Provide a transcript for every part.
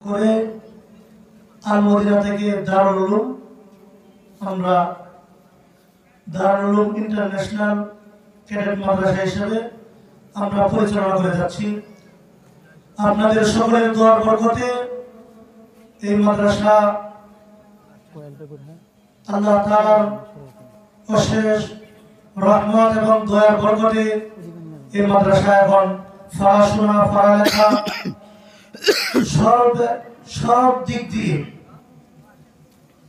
করে আল মদিনা থেকে দারুল উলুম, আমরা দারুল উলুম ইন্টারন্যাশনাল ক্যাডেট মাদ্রাসা হিসেবে আমরা পরিচালনা করে যাচ্ছি। আপনাদের সকলের দোয়ার বরকতে এই মাদ্রাসা আল্লাহ তাআলার অশেষ রহমত এবং দয়ার বরকতে এই মাদ্রাসা এখন পড়াশোনা পড়ালেখা সব দিক দিয়ে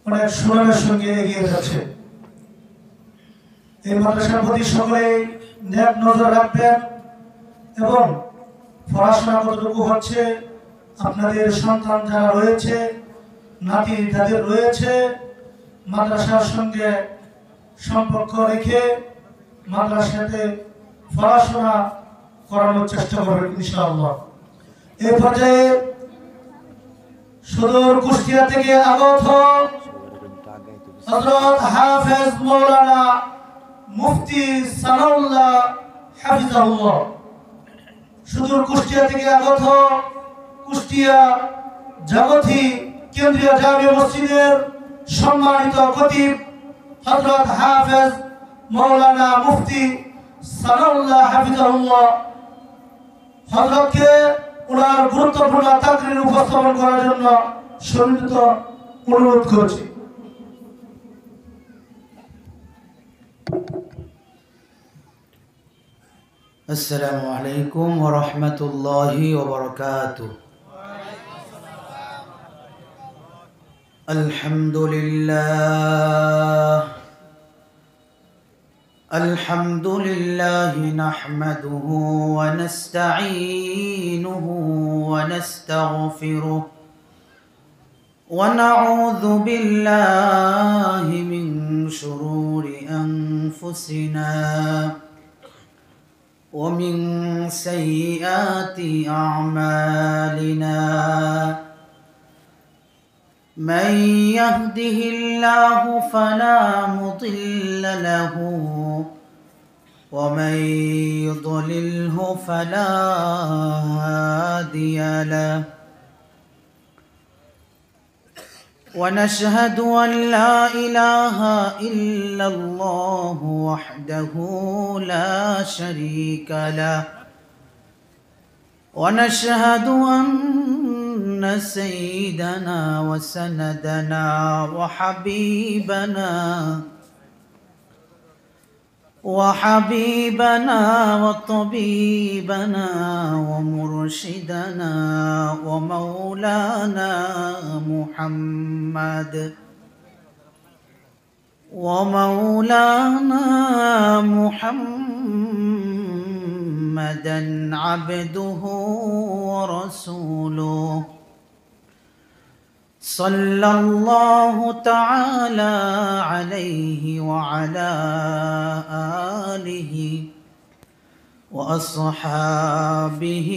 অনেক সুনামের সঙ্গে এগিয়ে যাচ্ছে। এই মাদ্রাসার প্রতি সকলে নেক নজর রাখবেন এবং পড়াশোনা কতটুকু হচ্ছে, আপনাদের সন্তান যারা রয়েছে, নাতি যাদের রয়েছে, মাদ্রাসার সঙ্গে সম্পর্ক রেখে মাদ্রাসাতে পড়াশোনা করানোর চেষ্টা করবেন ইনশাআল্লাহ। এই পর্যায়ে সুদূর কুষ্টিয়া থেকে আগত হযরত হাফেজ মাওলানা মুফতি সানাউল্লাহ হাফিজাহুল্লাহ, সুদূর কুষ্টিয়া থেকে আগত কুষ্টিয়া জগতি কেন্দ্রীয় জামিয়া মসজিদের সম্মানিত খতিব হযরত হাফেজ মাওলানা মুফতি সানাউল্লাহ হাফিজাহুল্লাহ হযরতকে ওনার গুরুত্বপূর্ণ তাকরীর উপস্থাপন করার জন্য সবিনীত অনুরোধ করছি। السلام عليكم ورحمة الله وبركاته. الحمد لله نحمده ونستعينه ونستغفره ونعوذ بالله من شرور أنفسنا ومن سيئات أعمالنا، من يهده الله فلا مضل له ومن يضلله فلا هادي له، ونشهد أن لا إله إلا الله وحده لا شريك له، ونشهد أن سيدنا وسندنا وحبيبنا وطبيبنا ومرشدنا ومولانا محمدا عبده ورسوله، صلى الله تعالى عليه وعلى آله وأصحابه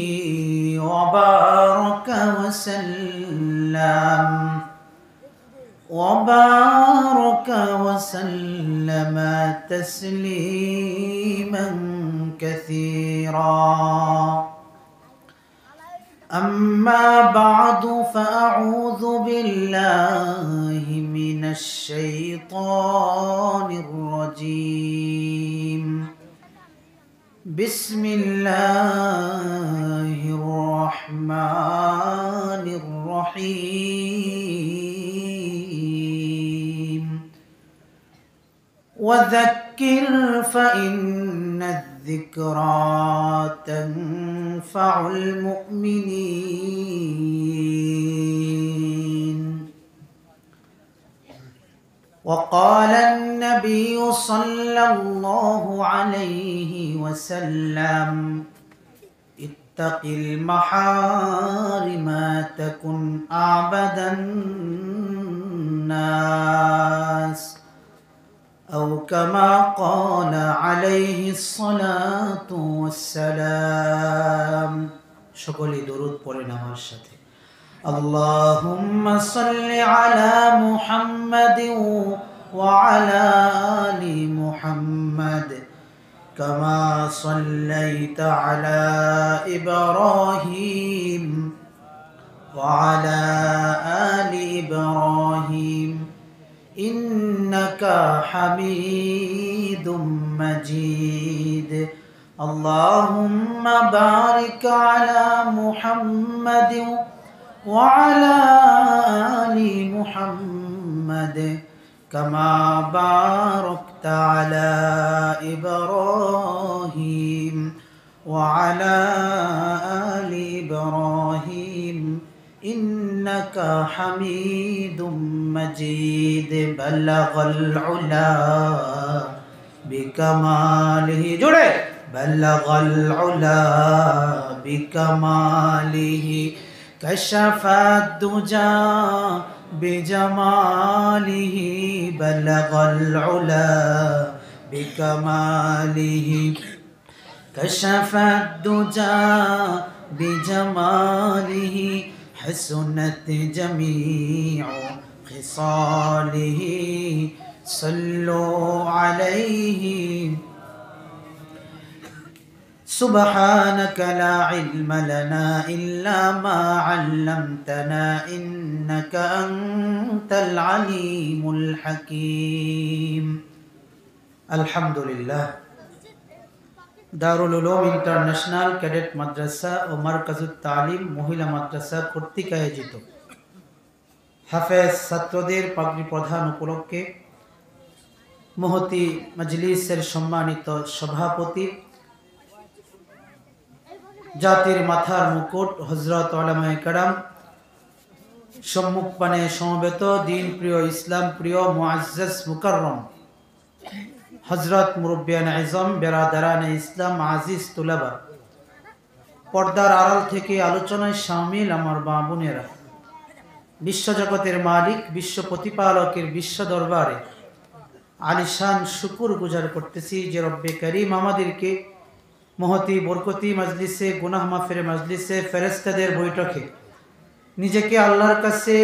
وبارك وسلم تسليما كثيرا. أما بعد، فأعوذ بالله من الشيطان الرجيم. بسم الله الرحمن الرحيم. وذكر فإن الذكرى تنفع المؤمنين. وقال النبي صلى الله عليه وسلم: اتق المحارم تكن أعبد الناس، أو كما قال عليه الصلاة والسلام. সকলে দরুদ পড়েন আমার সাথে। اللهم صل على محمد وعلى آل محمد كما صليت على إبراهيم وعلى آل إبراهيم إنك حميد مجيد اللهم بارك على محمد وعلى آل محمد كما باركت على إبراهيم وعلى آل إبراهيم إنك حميد مجيد بلغ العلا بكماله جڑے بلغ العلا بكماله كشف الدجى بجماله بلغ العلا بكماله كشف الدجى بجماله حسنت جميع خصاله صلوا عليه سبحانك لا علم لنا إلا ما علمتنا إنك أنت العليم الحكيم الحمد لله দারুল উলুম ইন্টারন্যাশনাল ক্যাডেট মাদ্রাসা ও মারকাজুত তালিম মহিলা মাদ্রাসা কর্তৃক আয়োজিত হাফেজ ছাত্রদের পাগড়ি প্রদান উপলক্ষে মহতি মজলিসের সম্মানিত সভাপতি জাতির মাথার মুকুট হযরত উলামায়ে কেরাম সম্মুখপানে সমবেত দিন প্রিয় ইসলাম প্রিয় মুআজ্জাজ মুকাররম হযরত মুরব্বিয়ান আযম বেরাদারান ইসলাম আজিজ তুলাবা পর্দার আড়াল থেকে আলোচনায় শামিল আমার মা বোনেরা বিশ্বজগতের মালিক বিশ্ব প্রতিপালকের বিশ্ব দরবারে আলিশান শুকর গুজার করতেছি যে রব্বে করিম আমাদেরকে মহতি বরকতি মজলিসে গুনাহ মাফের মজলিসে ফেরেশতাদের বৈঠকে নিজেকে আল্লাহর কাছে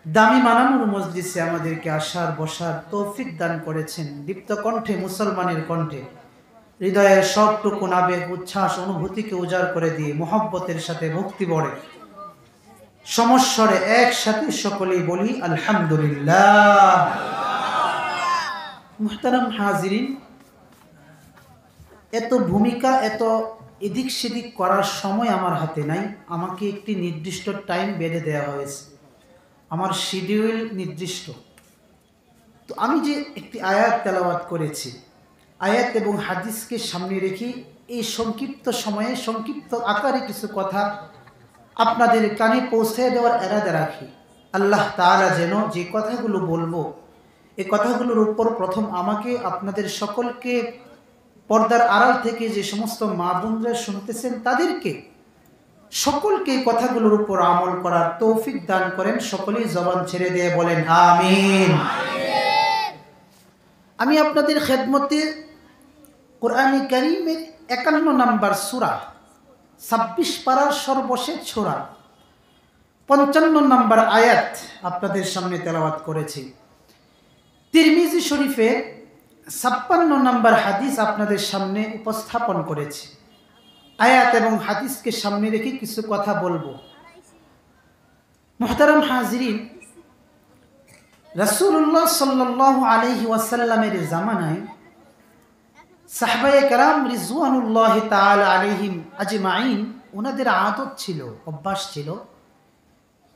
দামি মানানোর মজলিসে আমাদেরকে আসার বসার তৌফিক দান করেছেন। দীপ্ত কণ্ঠে মুসলমানের কণ্ঠে হৃদয়ের সবটুকু আবেগ উচ্ছ্বাস অনুভূতিকে উজাড় করে দিয়ে মোহব্বতের সাথে ভক্তি ভরে সমস্বরে একসাথে সকলেই বলি আলহামদুলিল্লাহ। মুহতারাম হাজিরিন, এত ভূমিকা এত এদিক সেদিক করার সময় আমার হাতে নাই। আমাকে একটি নির্দিষ্ট টাইম বেঁধে দেওয়া হয়েছে, আমার শিডিউল নির্দিষ্ট। তো আমি যে একটি আয়াত তেলাওয়াত করেছি, আয়াত এবং হাদিসকে সামনে রেখে এই সংক্ষিপ্ত সময়ে সংক্ষিপ্ত আকারে কিছু কথা আপনাদের কানে পৌঁছে দেওয়ার এরাদা রাখি। আল্লাহ তাআলা যেন যে কথাগুলো বলবো এই কথাগুলোর উপর প্রথম আমাকে আপনাদের সকলকে পর্দার আড়াল থেকে যে সমস্ত মা বোনরা শুনতেছেন তাদেরকে সকলকে কথাগুলোর উপর আমল করার তৌফিক দান করেন। সকলেই জবান ছেড়ে দিয়ে বলেন আমিন। আমি আপনাদের খেদমতে কোরআনে কারীমের ৫১ নম্বর সূরা ২৬ পারার সর্বশেষ সূরা ৫৫ নম্বর আয়াত আপনাদের সামনে তেলাওয়াত করেছি। তিরমিজি শরীফে ৫৬ নম্বর হাদিস আপনাদের সামনে উপস্থাপন করেছি। আয়াত এবং হাদিসকে সামনে রেখে কিছু কথা বলবো। মুহতারাম হাজিরিন, রাসূলুল্লাহ সাল্লাল্লাহু আলাইহি ওয়াসাল্লামের জামানায় সাহাবায়ে কেরাম রিজওয়ানুল্লাহি তাআলা আলাইহিম আজমাইন ওনাদের আদত ছিল, অভ্যাস ছিল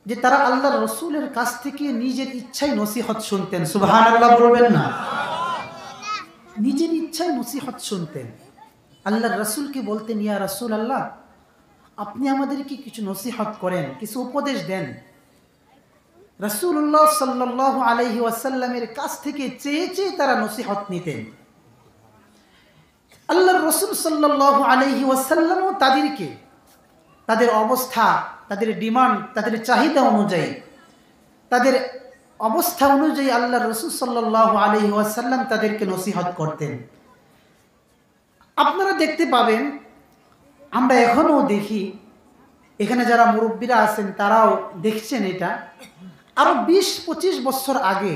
যে তারা আল্লাহর রাসূলের কাছ থেকে নিজের ইচ্ছায় নসিহত শুনতেন। সুবহানাল্লাহ বলবেন না? নিজের ইচ্ছায় নসিহত শুনতেন। আল্লাহর রাসূলকে বলতেন, ইয়া রাসূলুল্লাহ, আপনি আমাদেরকে কিছু নসিহত করেন, কিছু উপদেশ দেন। রাসূলুল্লাহ সাল্লাল্লাহু আলাইহি ওয়াসাল্লামের কাছ থেকে চেয়ে চেয়ে তারা নসিহত নিতেন। আল্লাহর রাসূল সাল্লাল্লাহু আলাইহি ওয়াসাল্লামও তাদেরকে তাদের অবস্থা, তাদের ডিমান্ড, তাদের চাহিদা অনুযায়ী, তাদের অবস্থা অনুযায়ী আল্লাহর রাসূল সাল্লাল্লাহু আলাইহি ওয়াসাল্লাম তাদেরকে নসিহত করতেন। আপনারা দেখতে পাবেন, আমরা এখনও দেখি, এখানে যারা মুরব্বীরা আছেন তারাও দেখছেন, এটা আরও ২০-২৫ বছর আগে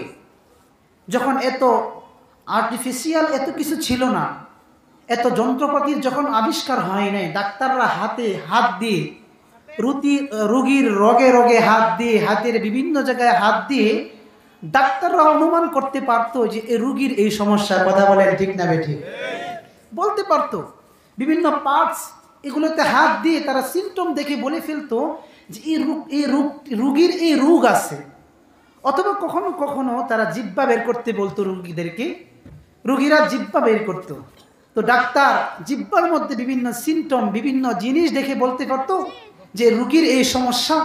যখন এত আর্টিফিশিয়াল এত কিছু ছিল না, এত যন্ত্রপাতির যখন আবিষ্কার হয় নাই, ডাক্তাররা হাতে হাত দিয়ে রোগীর রোগে রোগে হাত দিয়ে, হাতের বিভিন্ন জায়গায় হাত দিয়ে ডাক্তাররা অনুমান করতে পারতো যে এই রোগীর এই সমস্যা। কথা বলেন ঠিক না বেঠিক? বলতে পারতো। বিভিন্ন পার্টস এগুলোতে হাত দিয়ে তারা সিমটম দেখে বলে ফেলতো যে রোগীর এই রোগ আছে। অথবা কখনো কখনো তারা জিহ্বা বের করতে বলতো রোগীদেরকে, রোগীরা জিহ্বা বের করতো। তো ডাক্তার জিহ্বার মধ্যে বিভিন্ন সিমটম, বিভিন্ন জিনিস দেখে বলতে পারতো যে রোগীর এই সমস্যা,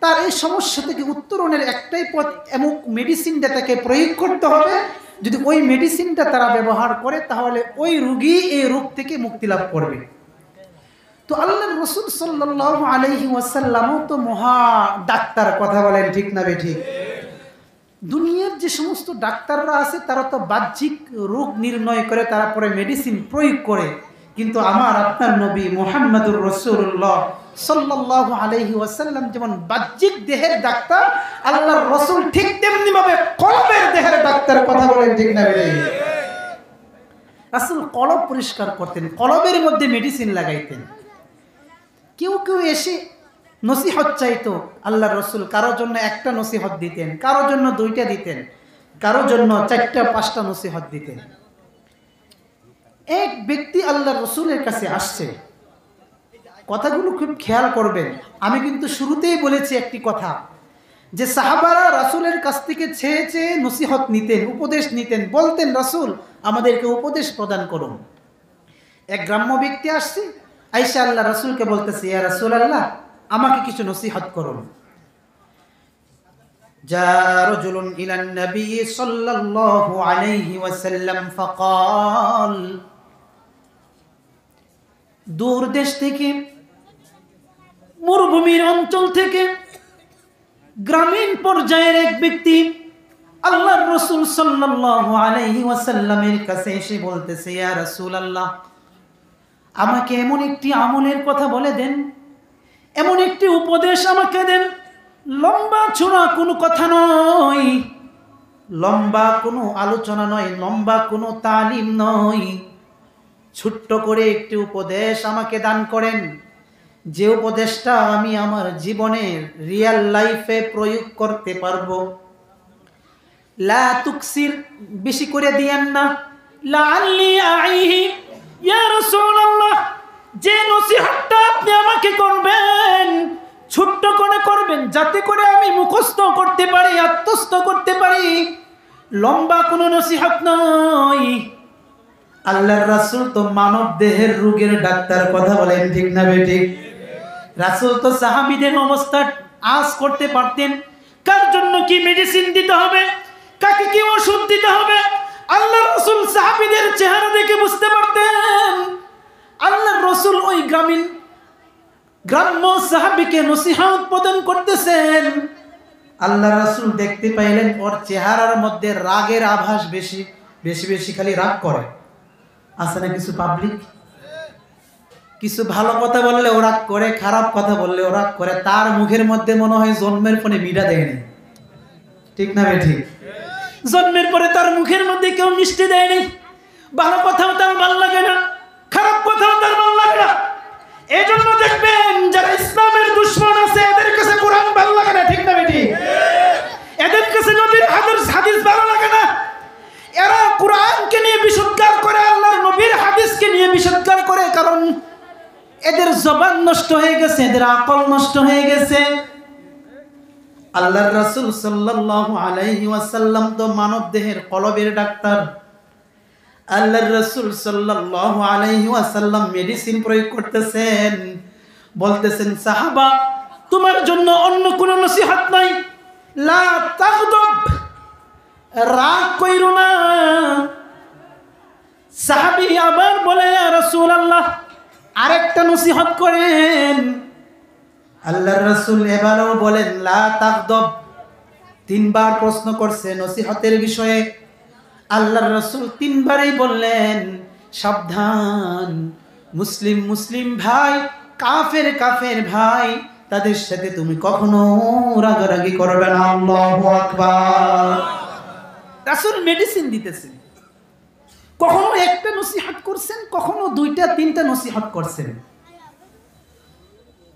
তার এই সমস্যা থেকে উত্তরণের একটাই পথ, এমন মেডিসিনটা তাকে প্রয়োগ করতে হবে। যদি ওই মেডিসিনটা তারা ব্যবহার করে তাহলে ওই রোগী এই রোগ থেকে মুক্তি লাভ করবে। তো আল্লাহর রাসূল সাল্লাল্লাহু আলাইহি ওয়াসাল্লামও তো মহা ডাক্তার। কথা বলেন ঠিক না বেঠিক? দুনিয়ার যে সমস্ত ডাক্তাররা আছে তারা তো বাহ্যিক রোগ নির্ণয় করে, তারপরে মেডিসিন প্রয়োগ করে। কিন্তু আমার আপনার নবী মুহাম্মদুর রাসূলুল্লাহ সাল্লাল্লাহু আলাইহি ওয়াসাল্লাম যেমন বাহ্যিক দেহের ডাক্তার, আল্লাহর রাসূল ঠিক তেমনি ভাবে কলবের দেহের ডাক্তার। কথা বলেন ঠিক না বেঠিক? রাসূল কলব পরিষ্কার করতেন, কলবের মধ্যে মেডিসিন লাগাইতেন। কেউ কেউ এসে নসিহত চাইতো, আল্লাহর রাসূল কারোর জন্য একটা নসিহত দিতেন, কারোর জন্য দুইটা দিতেন, কারোর জন্য চারটা পাঁচটা নসিহত দিতেন। এক ব্যক্তি আল্লাহর রাসূলের কাছে আসছে, কথাগুলো খুব খেয়াল করবেন। আমি কিন্তু শুরুতেই বলেছি একটি কথা, যে সাহাবারা রাসূলের কাছ থেকে চেয়ে চেয়ে নসিহত নিতেন, উপদেশ নিতেন, বলতেন রাসূল আমাদেরকে উপদেশ প্রদান করুন। এক গ্রাম্য ব্যক্তি আসছে, আয়েশা আল্লাহ রাসূলকে বলতেছে, ইয়া রাসূলুল্লাহ আমাকে কিছু নসিহত করুন। জা রাজুলুন ইলান নবী সাল্লাল্লাহু আলাইহি ওয়াসাল্লাম ফাকাল, দূর দেশ থেকে, মরুভূমির অঞ্চল থেকে, গ্রামীণ পর্যায়ের এক ব্যক্তি আল্লাহর রাসূল সাল্লাল্লাহু আলাইহি ওয়াসাল্লামের কাছে এসে বলতেছে, ইয়া রাসূলুল্লাহ আমাকে এমন একটি আমলের কথা বলে দেন, এমন একটি উপদেশ আমাকে দেন, লম্বা চূড়া কোনো কথা নয়, লম্বা কোনো আলোচনা নয়, লম্বা কোনো তালিম নয়, ছোট্ট করে একটি উপদেশ আমাকে দান করেন, যে উপদেশটা আমি আমার জীবনের রিয়েল লাইফে প্রয়োগ করতে পারবো। লা তুকসির, বেশি করে দিয়েন না, লাআল্লি আইহি, ইয়া রাসূলুল্লাহ যে নসিহতটা আপনি আমাকে করবেন ছোট্ট করে করবেন, যাতে করে আমি মুখস্থ করতে পারি, আত্মস্থ করতে পারি, লম্বা কোনো নসিহত নয়। আল্লাহর রাসূল তো মানব দেহের রোগের ডাক্তার। কথা বলেন ঠিক না বেঠিক? রাসূল তো সাহাবীদের অবস্থা আজ করতে পারতেন, কার জন্য কি মেডিসিন দিতে হবে, কাকে কি ওষুধ দিতে হবে। আল্লাহর রাসূল সাহাবীদের চেহারা দেখে বুঝতে পারতেন। আল্লাহর রাসূল ওই গ্রাম্য সাহাবীকে নসিহত প্রদান করতেছেন। আল্লাহর রাসূল দেখতে পাইলেন ওর চেহারার মধ্যে রাগের আভাস বেশি, বেশি বেশি খালি রাগ করে। আছে না কিছু পাবলিক, কিছু ভালো কথা বললে ও রাগ করে, খারাপ কথা বললে ও রাগ করে, তার মুখের মধ্যে মনে হয় জন্মের ফোনে মিঠা দেয়নি। ঠিক না বেঠিক? জন্মের পরে তার মুখের মধ্যে কেউ মিষ্টি দেয়নি। ভালো কথাও তার ভালো লাগে না, খারাপ কথাও তার ভালো লাগে না। এই জন্য দেখবেন যারা ইসলামের দুশমন আছে এদের কাছে কোরআন ভালো লাগে না। ঠিক না বেঠিক? এদের কাছে নবীর হাদিস ভালো লাগে না। এরা কোরআনকে নিয়ে বিশুদ্ধার করে, আল্লাহর নবীর হাদিসকে নিয়ে বিশুদ্ধার করে, কারণ এদের জবান নষ্ট হয়ে গেছে, এদের আকল নষ্ট হয়ে গেছে। আল্লাহর রাসূল সাল্লাল্লাহু আলাইহি ওয়াসাল্লাম তো মানব দেহের কলবের ডাক্তার। আল্লাহর রাসূল সাল্লাল্লাহু আলাইহি ওয়াসাল্লাম মেডিসিন প্রয়োগ করতেছেন, বলতেছেন সাহাবা তোমার জন্য অন্য কোনো নসিহত নাই, লা তাগদাব, রাগ কইরো না। সাহাবী আবার বলে, ইয়া রাসূলুল্লাহ আরেকটা নসিহত করেন। আল্লাহর রাসূল এবারও বলেন লা তাগদাব, তিনবার প্রশ্ন করছে নসিহতের বিষয়ে। আল্লাহর রাসূল তিনবারই বললেন সাবধান, মুসলিম ভাই, কাফের ভাই, তাদের সাথে তুমি কখনো রাগারাগি করবে না। আল্লাহু আকবার। রাসূল মেডিসিন দিতেছেন, কখনো একটা নসিহত করছেন, কখনো দুইটা তিনটা নসিহত করছেন।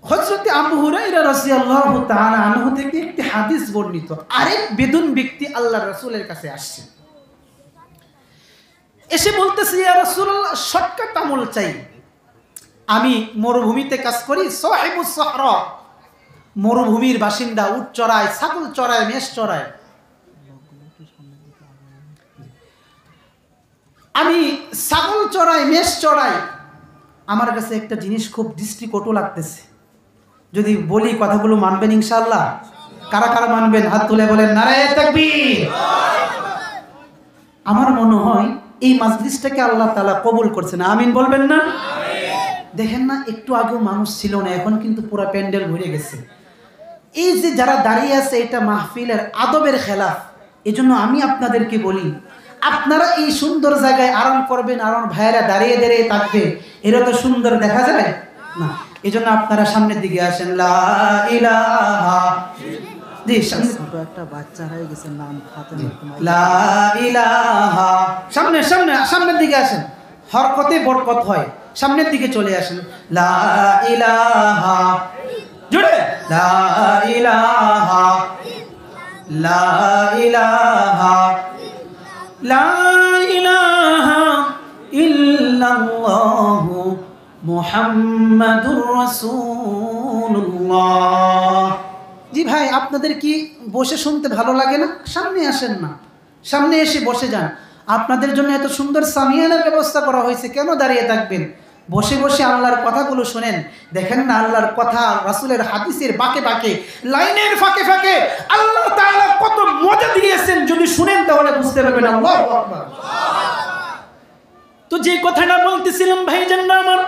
হযরত আবু হুরায়রা রাদিয়াল্লাহু তাআলা আনহু থেকে একটি হাদিস বর্ণিত। আরেক বেদুন ব্যক্তি আল্লাহর রাসূলের কাছে আসছে, এসে বলতেছে, ইয়া রাসূলুল্লাহ, শর্টকাট আমল চাই। আমি মরুভূমিতে কাজ করি, সাহিবুস সাহরা, মরুভূমির বাসিন্দা, উট চড়ায়, ছাগল চড়ায়, মেষ চড়ায়। আমি ছাগল চড়াই, মেষ চড়াই। আমার কাছে একটা জিনিস খুব দৃষ্টিকটু লাগতেছে, যদি বলি কথাগুলো মানবেন ইনশাআল্লাহ? কারা কারা মানবেন হাত তুলে বলেন নারায়ে তাকবীর। আমার মনে হয় এই মাজলিসটাকে আল্লাহ তাআলা কবুল করছেন, আমিন বলবেন না? দেখেন না, একটু আগেও মানুষ ছিল না, এখন কিন্তু পুরো প্যান্ডেল ভরে গেছে। এই যে যারা দাঁড়িয়ে আছে, এটা মাহফিলের আদবের খেলাফ। এজন্য আমি আপনাদেরকে বলি, আপনারা এই সুন্দর জায়গায় আরাম করবেন, আর আমার ভাইয়েরা দাঁড়িয়ে দাঁড়িয়ে থাকবে, এরা তো সুন্দর দেখা যায় না। এজন্য আপনারা সামনের দিকে আসেন। লা ইলাহা, জি সামনে একটা বাচ্চা হয়ে গেছে, নাম ফাতেমা। লা ইলাহা, সামনে সামনে সামনের দিকে আসেন, হরকতে বরকত হয়। সামনের দিকে চলে আসেন। লা ইলাহা, জোরে লা ইলাহা, লা ইলাহা, লা ইলাহা ইল্লাল্লাহু মুহাম্মাদুর রাসূলুল্লাহ। জি ভাই, আপনাদের কি বসে শুনতে ভালো লাগে না? সামনে আসেন না, সামনে এসে বসে যান। আপনাদের জন্য এত সুন্দর সামিয়ানার ব্যবস্থা করা হয়েছে, কেন দাঁড়িয়ে থাকবেন? বসে বসে আল্লাহর কথাগুলো শোনেন। দেখেন না, আল্লাহর কথা, রাসূলের হাদিসের বাঁকে বাঁকে, লাইনের ফাঁকে ফাঁকে আল্লাহ তাআলা কত মজা দিয়েছেন, যদি শুনেন তাহলে বুঝতে পারবেন। আল্লাহু আকবার। তো যে কথাটা বলতেছিলাম ভাইজানরা আমার,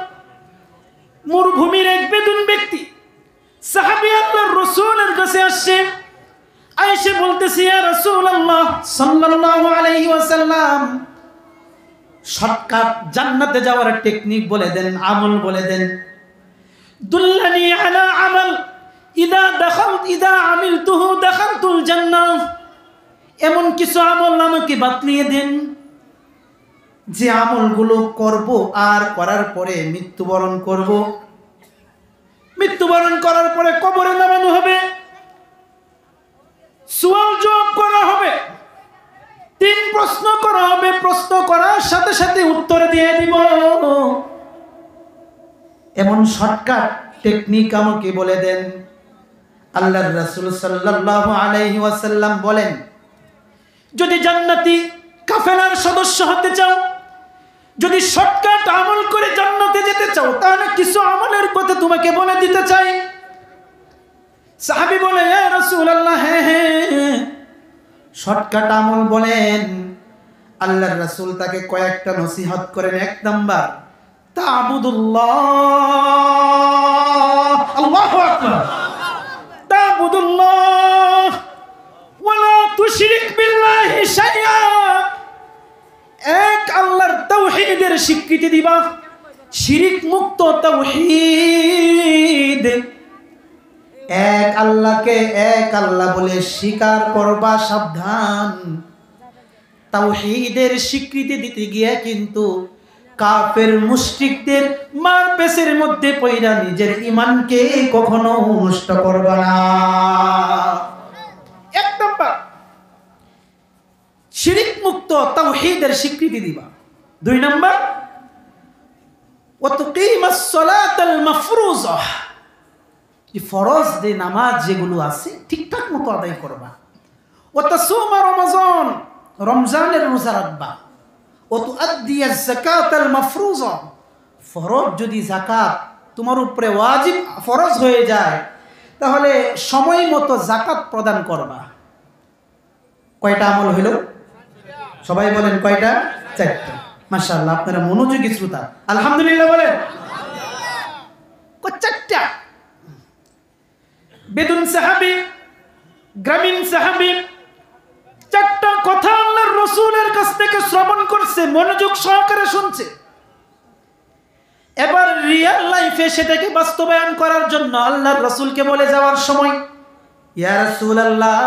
মরুভূমির এক বেদুন ব্যক্তি সাহাবী আল্লাহর রাসূলের কাছে আসছে, আয়েশা বলতেছে, ইয়া রাসূলুল্লাহ সাল্লাল্লাহু আলাইহি ওয়াসাল্লাম, শর্টকাট জান্নাতে যাওয়ার টেকনিক বলে দেন, আমল বলে দেন। দুল্লানি আলা আমাল ইদা আমিলতুহু দাখালতুল জান্নাহ। এমন কিছু আমল আমাকে বাতলিয়ে দেন, যে আমলগুলো করব আর করার পরে মৃত্যুবরণ করব, মৃত্যুবরণ করার পরে কবরে নামানো হবে, সুয়াল জবাব করা হবে, 3 প্রশ্ন করা হবে, প্রশ্ন করার সাথে সাথে উত্তর দিয়ে দিব। এমন শর্টকাট টেকনিক আমাকে বলে দেন। আল্লাহর রাসূল সাল্লাল্লাহু আলাইহি ওয়াসাল্লাম বলেন, যদি জান্নাতি কাফেলার সদস্য হতে চাও, যদি শর্টকাট আমল করে জান্নাতে যেতে চাও, তাহলে কিছু আমলের কথা তোমাকে বলে দিতে চাই। সাহাবী বলে, ইয়া রাসূলুল্লাহ, হ্যাঁ হ্যাঁ, শর্টকাট আমল বলেন। আল্লাহর রাসূল তাকে কয়েকটা নসিহত করেন। 1 নাম্বার, তা'বুদুল্লাহ, আল্লাহু আকবার, তা'বুদুল্লাহ ওয়ালা তুশরিক বিল্লাহি শাইআ। এক আল্লাহর তাওহীদের স্বীকৃতি দিবা, শিরিক মুক্ত তাওহীদ। এক আল্লাহকে এক আল্লাহ বলে স্বীকার করবা, সাবধান। তাওহীদের স্বীকৃতি দিতে গিয়ে কিন্তু কাফের মুশরিকদের মারপেসের মধ্যে পইরা নিজের ঈমানকে কখনো নষ্ট করবা না। 1 নাম্বার, শিরিক মুক্ত তাওহীদের স্বীকৃতি দিবা। 2 নাম্বার, ওয়া তুকিমাস সালাতাল মাফরুজা, এই ফরজ যে নামাজ যেগুলো আছে ঠিকঠাক মতো আদায় করবা। ওয়া তাসুমা রমাজান, রমজানের রোজা রাখবা। ওয়া তুআদ্দিয়াজ যাকাতাল মাফরুজা, ফরজ যদি যাকাত তোমার উপরে ওয়াজিব ফরজ হয়ে যায়, তাহলে সময় মতো যাকাত প্রদান করবা। কয়টা আমল হইল? সবাই বলেন কয়টা? 4টা। মাশাআল্লাহ, আপনারা মনোযোগী শ্রোতা, আলহামদুলিল্লাহ বলেন। 4টা। বেদুন সাহাবী, গ্রামীণ সাহাবী, 4টা কথা আল্লাহর রাসূলের কাছ থেকে শ্রবণ করছে, মনোযোগ সহকারে শুনছে। এবার রিয়েল লাইফে সেটাকে বাস্তবায়ন করার জন্য আল্লাহর রাসূলকে বলে যাওয়ার সময়, ইয়া রাসূলুল্লাহ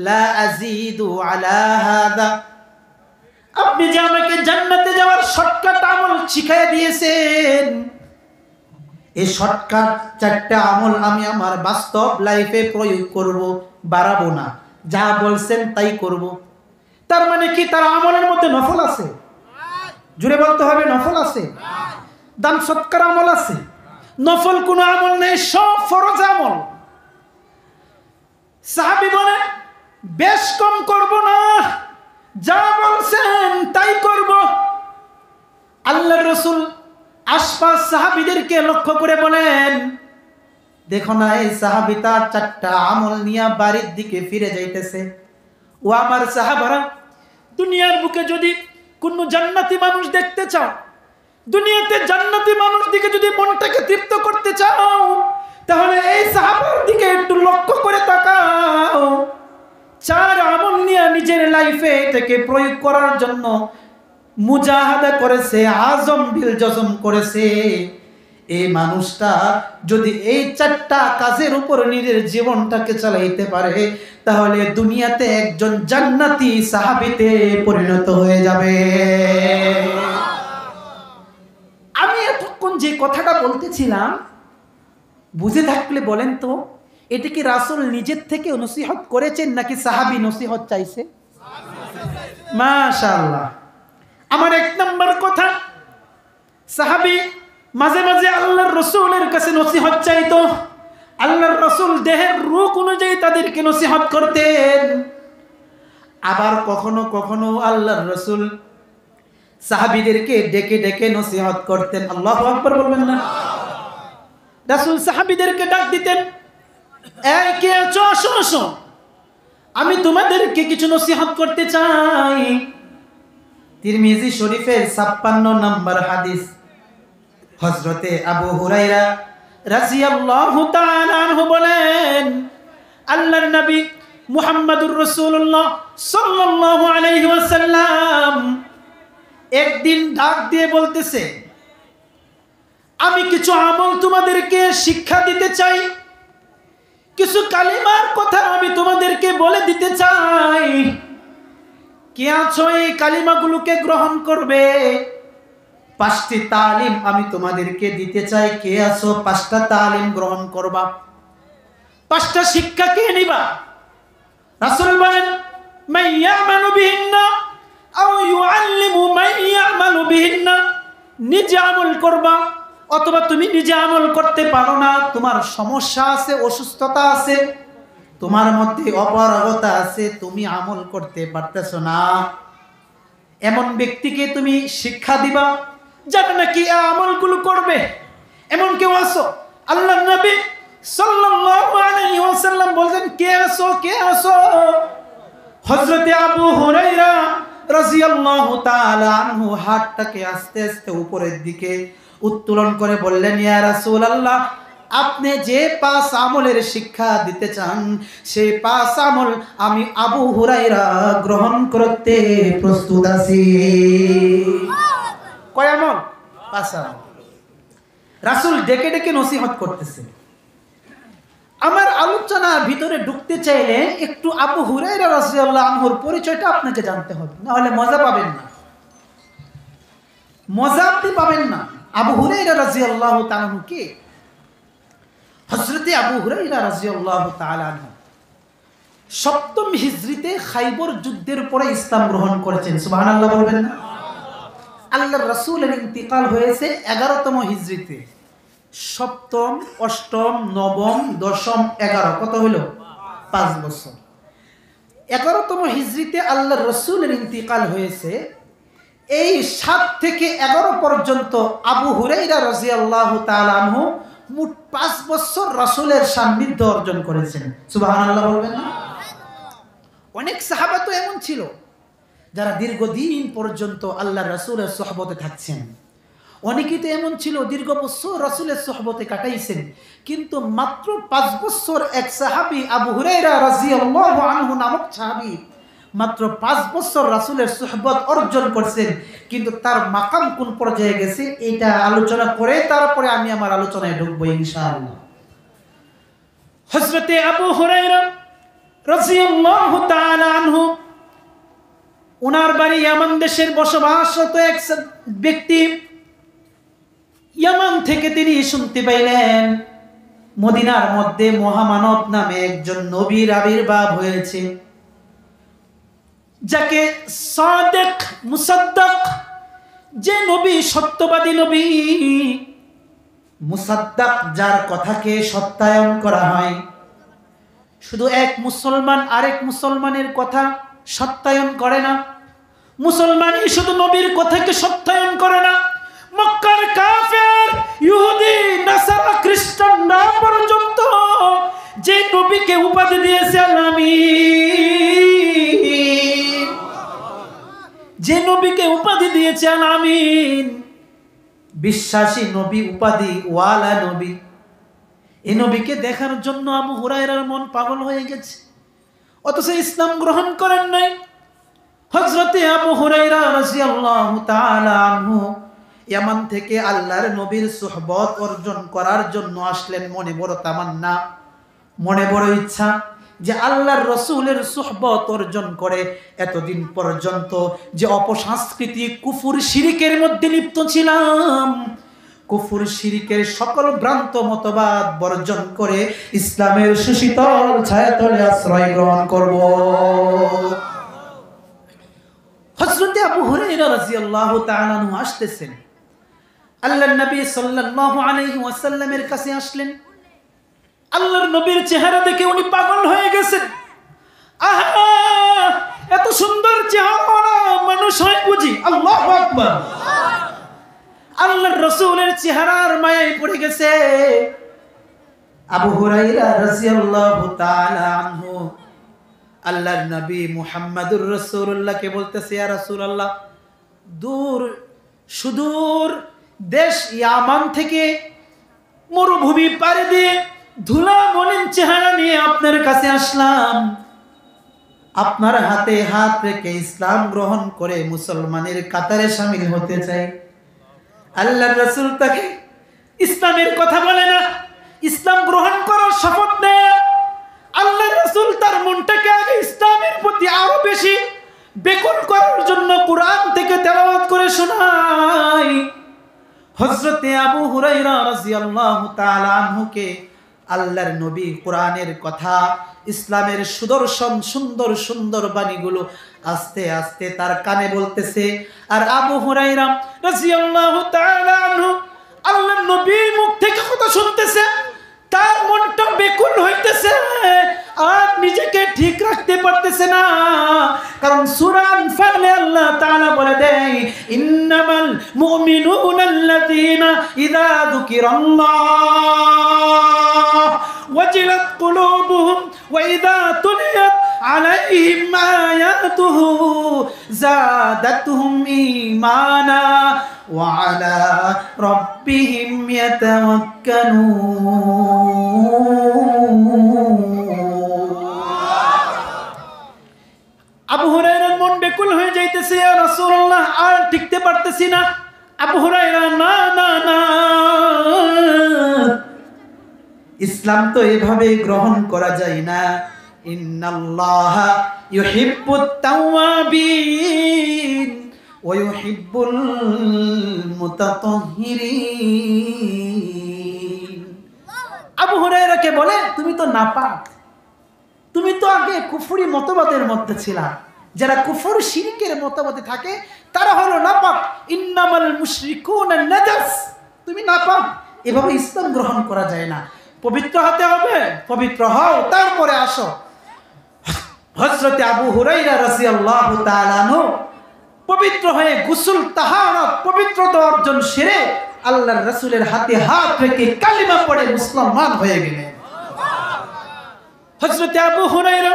লা আযীদু আলা হাদা, আপনি যে আমাকে জান্নাতে যাওয়ার শর্টকাট আমল শিখিয়ে দিয়েছেন, এই শর্টকাট 4টা আমল আমি আমার বাস্তব লাইফে প্রয়োগ করব, বাড়াবো না, যা বলছেন তাই করব। তার মানে কি তার আমলের মধ্যে নফল আছে? জুড়ে বলতে হবে, নফল আছে, দান সৎকার আমল আছে। নফল কোনো আমল নেই, সব ফরজ আমল। সাহাবী বলে বেশ কম করব না, যা বলছেন তাই করব। আল্লাহর রাসূল আশপাশ সাহাবীদেরকে লক্ষ্য করে বলেন, দেখো না এই সাহাবী তার 4টা আমল নিয়ে বাড়ির দিকে ফিরে যাইতেছে। ও আমার সাহাবারা, দুনিয়ার বুকে যদি কোন জান্নাতি মানুষ দেখতে চাও, দুনিয়াতে জান্নাতি মানুষ দিকে যদি মনটাকে তৃপ্ত করতে চাও, তাহলে এই সাহাবার দিকে একটু লক্ষ্য করে তাকাও। 4 আমল নিয়ে নিজের লাইফে এটাকে প্রয়োগ করার জন্য মুজাহাদা করেছে, আজম বিল জজম করেছে। এই মানুষটা যদি এই 4টা কাজের উপর নিজের জীবনটাকে চালাইতে পারে, তাহলে দুনিয়াতে একজন জান্নাতি সাহাবীতে পরিণত হয়ে যাবে। আমি এতক্ষণ যে কথাটা বলতেছিলাম, বুঝে থাকলে বলেন তো, এটা কি রাসূল নিজের থেকে নসিহত করেছেন নাকি সাহাবী নসিহত চাইছে? মাশাআল্লাহ। আমার 1 নম্বর কথা, সাহাবী মাঝে মাঝে আল্লাহর রাসূলের কাছে নসিহত চাইতো। আল্লাহর রাসূল দেহের রূপ অনুযায়ী তাদেরকে নসিহত করতেন। আবার কখনো কখনো আল্লাহর রাসূল সাহাবীদেরকে ডেকে ডেকে নসিহত করতেন। আল্লাহু আকবার বলবেন না? রাসূল সাহাবীদেরকে ডাক দিতেন, এই কে আছো, আসো আসো, আমি তোমাদেরকে কিছু নসিহত করতে চাই। তিরমিজি শরীফের 56 নম্বর হাদিস, হযরতে আবু হুরায়রা রাদিয়াল্লাহু তাআলা আনহু বলেন, আল্লাহর নবী মুহাম্মদুর রাসূলুল্লাহ সাল্লাল্লাহু আলাইহি ওয়াসাল্লাম একদিন ডাক দিয়ে বলতেছে, আমি কিছু আমল তোমাদেরকে শিক্ষা দিতে চাই, কিছু কালিমার কথা আমি তোমাদেরকে বলে দিতে চাই। কে আছো এই কালিমাগুলোকে গ্রহণ করবে? 5টি তালিম আমি তোমাদেরকে দিতে চাই, কে আছো 5টা তালিম গ্রহণ করবা? 5টা শিক্ষা কে নিবা? রাসূল বলেন, মান ইয়ামালু বিহিন্না আও ইউআল্লিমু মান ইয়ামালু বিহিন্না। নিজে আমল করবা, অথবা তুমি নিজে আমল করতে পারো না, তোমার সমস্যা আছে, অসুস্থতা আছে, তোমার মধ্যে অপারগতা আছে, তুমি আমল করতে পারতেছো না, এমন ব্যক্তিকে তুমি শিক্ষা দিবা যাতে নাকি এই আমলগুলো করবে। এমন কেউ আছো? আল্লাহর নবী সাল্লাল্লাহু আলাইহি ওয়াসাল্লাম বলেন, কে আছো, কে আছো? হযরতে আবু হুরায়রা রাদিয়াল্লাহু তাআলা আনহু হাতটাকে আস্তে আস্তে উপরের দিকে উত্তোলন করে বললেন, ইয়া রাসূলুল্লাহ, আপনি যে 5 আমলের শিক্ষা দিতে চান, সেই 5 আমল আমি আবু হুরায়রা গ্রহণ করতে প্রস্তুত আছি। কয় আমল? 5 আমল। রাসূল ডেকে ডেকে নসিহত করতেছেন। আমার আলোচনার ভিতরে ঢুকতে চাইলে একটু আবু হুরায়রা রাদিয়াল্লাহু আনহুর পরিচয়টা আপনাকে জানতে হবে, না হলে মজা পাবেন না, মজা আপনি পাবেন না। আবু হুরায়রা রাদিয়াল্লাহু তাআলা আনহু কে? হযরতে আবু হুরায়রা রাদিয়াল্লাহু তাআলা আনহু 7ম হিজরিতে খাইবর যুদ্ধের পরে ইসলাম গ্রহণ করেছেন। সুবহানাল্লাহ বলবেন না? আল্লাহর রাসূলের ইন্তিকাল হয়েছে 11তম হিজরিতে। 7ম, 8ম, 9ম, 10ম, 11, কত হলো? 5 বছর। 11তম হিজরিতে আল্লাহর রাসূলের ইন্তিকাল হয়েছে। এই 7 থেকে 11 পর্যন্ত আবু হুরায়রা রাদিয়াল্লাহু তাআলা আনহু মোট 5 বছর রাসূলের সান্নিধ্য অর্জন করেছেন। সুবহানাল্লাহ বলবেন না? অনেক সাহাবা তো এমন ছিল যারা দীর্ঘদিন পর্যন্ত আল্লাহর রাসূলের সুহবতে থাকছেন। অনেকেই তো এমন ছিল দীর্ঘ বছর রাসূলের সুহবতে কাটাইছেন, কিন্তু মাত্র 5 বছর এক সাহাবী আবু হুরায়রা রাদিয়াল্লাহু আনহু নামক সাহাবী মাত্র 5 বছর রাসূলের সুহবত অর্জন করছেন। কিন্তু তার মাকাম কোন পর্যায়ে গেছে এটা আলোচনা করে তারপরে আমি আমার আলোচনায় ঢুকবো ইনশাআল্লাহ। হযরতে আবু হুরায়রা রাদিয়াল্লাহু তাআলা আনহু, ওনার বাড়ি ইয়ামান দেশের বসবাসরত এক ব্যক্তি। ইয়ামান থেকে তিনি শুনতে পাইলেন মদিনার মধ্যে মহামানব নামে একজন নবীর আবির্ভাব হয়েছে, যাকে সাদেক মুসাদ্দাক, যে নবী সত্যবাদী নবী, মুসাদ্দাক যার কথাকে সত্যায়ন করা হয়। শুধু এক মুসলমান আরেক মুসলমানের কথা সত্যায়ন করে না, মুসলমানই শুধু নবীর কথাকে সত্যায়ন করে না, মক্কার কাফের ইহুদি নাসারা খ্রিস্টানরা পর্যন্ত যে নবীকে উপাধি দিয়েছে আমিন, যে নবীকে উপাধি দিয়েছে আমিন, বিশ্বাসী নবী, উপাধি ওয়ালা নবী, এই নবীকে দেখার জন্য আবু হুরায়রার মন পাগল হয়ে গেছে, অথচ ইসলাম গ্রহণ করেন নাই। হযরতে আবু হুরায়রা রাদিয়াল্লাহু তাআলা আনহু ইয়ামান থেকে আল্লাহর নবীর সুহবত অর্জন করার জন্য আসলেন। মনে বড় তামান্না, মনে বড় ইচ্ছা যে আল্লাহর রসুলের সুহবত অর্জন করে এতদিন পর্যন্ত যে অপসংস্কৃতি কুফর শিরিকের মধ্যে লিপ্ত ছিলাম, কুফর শিরিকের সকল ভ্রান্ত মতবাদ বর্জন করে ইসলামের সুশীতল ছায়াতলে আশ্রয় গ্রহণ করব। হযরত আবু হুরায়রা রাদিয়াল্লাহু তাআলা আনহু আসতেছেন, আল্লাহর নবী সাল্লাল্লাহু আলাইহি ওয়াসাল্লামের কাছে আসলেন। আল্লাহর নবীর চেহারা দেখে উনি পাগল হয়ে গেছেন। আহা, এত সুন্দর চেহারা মানুষ হয় বুঝি? আল্লাহু আকবার। আল্লাহর রাসূলের চেহারার মায়ায় পড়ে গেছে। আবু হুরায়রা রাদিয়াল্লাহু তাআলা আনহু আল্লাহর নবী মুহাম্মদুর রাসূলুল্লাহকে বলতেছে, ইয়া রাসূলুল্লাহ, দূর সুদূর দেশ ইয়ামান থেকে মরুভূমি পাড়ি দিয়ে ধুলা মলিন চেহারা নিয়ে আপনার কাছে আসলাম। আপনার হাতে হাত রেখে ইসলাম গ্রহণ করে মুসলমানের কাতারে শামিল হতে চাই। আল্লাহর রাসূল তাকে ইসলামের কথা বলে না, ইসলাম গ্রহণ করার শপথ নেয়। আল্লাহর রাসূল তার মনটাকে আগে ইসলামের প্রতি আরো বেশি বেকুল করার জন্য কুরআন থেকে তেলাওয়াত করে শোনায়। হযরতে আবু হুরায়রা রাদিয়াল্লাহু তাআলা আনহুকে আল্লাহর নবী কোরআনের কথা, ইসলামের সুদর্শন সুন্দর সুন্দর বাণীগুলো আস্তে আস্তে তার কানে বলতেছে। আর আবু হুরায়রা রাদিয়াল্লাহু তাআলা আনহু আল্লাহর নবীর মুখ থেকে কথা শুনতেছে, তার মনটা বেকুল হইতেছে আর নিজেকে ঠিক রাখতে পারতেছে না। কারণ সূরা আনফালে আল্লাহ তাআলা বলে দেয়, ইন্নামাল মুমিনুনা আল্লাযীনা ইযা যুকিরাল্লাহ ওয়াজিলাত কুলুবুহুম ওয়া ইযা তুলিয়াত আলাইহিম আয়াতুহু যাদাতুহুম ঈমানা ওয়া আলা রাব্বিহিম ইয়াতাওয়াক্কালুন। আবু হুরায়রার মন বেকুল হয়ে যাইতেছে, ইয়া রাসূলুল্লাহ, আর টিকতে পারতেছি না। আবু হুরায়রা, না না না, ইসলাম তো এভাবে গ্রহণ করা যায় না। ইন্নাল্লাহা ইউহিব্বুত তাওয়াবিন ওয়া ইউহিব্বুল মুতাতাহহিরিন। আবু হুরায়রাকে বলে, তুমি তো নাপাক, তুমি তো আগে কুফরি মতবাদের মধ্যে ছিলা। যারা কুফর শিরকের মতবাদে থাকে তারা হলো নাপাক। ইন্নামাল মুশরিকুনা নাজাস, তুমি নাপাক, এভাবে ইসলাম গ্রহণ করা যায় না, পবিত্র হতে হবে, পবিত্র হও তারপরে আসো। হযরত আবু হুরায়রা রাদিয়াল্লাহু তাআলা আনহু পবিত্র হয়ে গোসল তাহারাত পবিত্রতা অর্জন সেরে আল্লাহর রাসূলের হাতে হাত রেখে কালিমা পড়ে মুসলমান হয়ে গেলেন। হযরত আবু হুরায়রা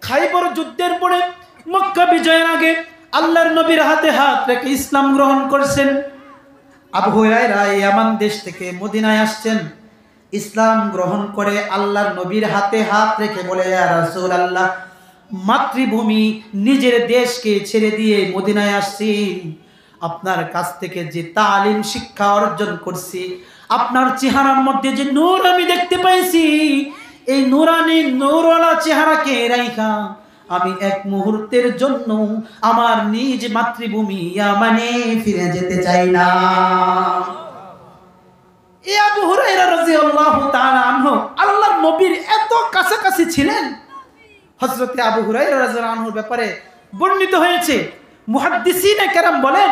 খাইবর যুদ্ধের পরে মক্কা বিজয়ের আগে আল্লাহর নবীর হাতে হাত রেখে ইসলাম গ্রহণ করেছেন। আবু হুরায়রা ইয়ামান দেশ থেকে মদিনায় আসছেন, ইসলাম গ্রহণ করে আল্লাহর নবীর হাতে হাত রেখে বলে, ইয়া রাসূলুল্লাহ, মাতৃভূমি নিজের দেশকে ছেড়ে দিয়ে মদিনায় আসছি, আপনার কাছ থেকে যে তালিম শিক্ষা অর্জন করছি, আপনার চেহারার মধ্যে যে নূর আমি দেখতে পাইছি, এই নূরানি নূরওয়ালা চেহারাকে রাইখা আমি এক মুহূর্তের জন্য আমার নিজ মাতৃভূমি ইয়ামানে ফিরে যেতে চাই না। এই আবু হুরায়রা রাদিয়াল্লাহু তাআলা আনহু আল্লাহর নবীর এত কাছাকাছি ছিলেন। হযরতে আবু হুরায়রা রাদিয়াল্লাহু আনহুর ব্যাপারে বর্ণিত হয়েছে, মুহাদ্দিসিনে কেরাম বলেন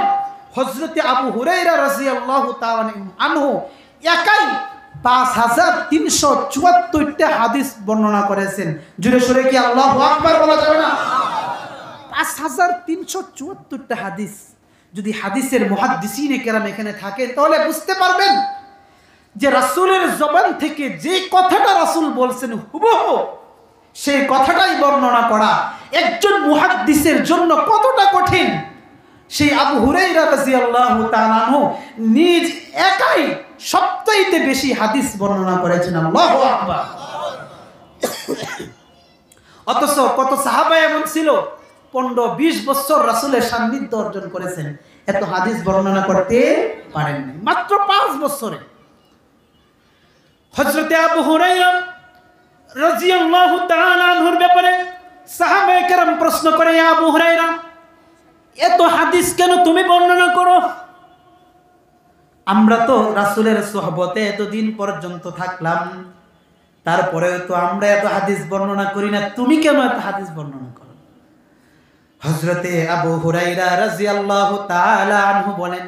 হযরতে আবু হুরায়রা রাদিয়াল্লাহু তাআলা আনহু একাই 5374টা হাদিস বর্ণনা করেছেন। জোরে সোরে কি আল্লাহু আকবার বলা যাবে না? 5374টা হাদিস। যদি হাদিসের মুহাদ্দিসিনে কেরাম এখানে থাকেন তাহলে বুঝতে পারবেন যে রাসূলের জবান থেকে যে কথাটা রাসূল বলছেন হুবহু সেই কথাটাই বর্ণনা করা একজন মুহাদ্দিসের জন্য কতটা কঠিন। সেই আবু হুরায়রা রাদিয়াল্লাহু তাআলা আনহু নিজ একাই সবচাইতে বেশি হাদিস বর্ণনা করেছেন। আল্লাহু আকবার। অথচ কত সাহাবা এমন ছিল 15-20 বছর রাসূলের সান্নিধ্য অর্জন করেছেন, এত হাদিস বর্ণনা করতে পারেননি মাত্র 5 বছরে। হযরতে আবু হুরায়রা রাদিয়াল্লাহু তাআলা আনহুর ব্যাপারে সাহাবায়ে কেরাম প্রশ্ন করে, ইয়া আবু হুরায়রা এত হাদিস কেন তুমি বর্ণনা করো? আমরা তো রাসূলের সুহবতে এতদিন পর্যন্ত থাকলাম, তারপরেও তো আমরা এত হাদিস বর্ণনা করি না, তুমি কেন এত হাদিস বর্ণনা করো? হযরতে আবু হুরায়রা রাদিয়াল্লাহু তাআলা আনহু বলেন,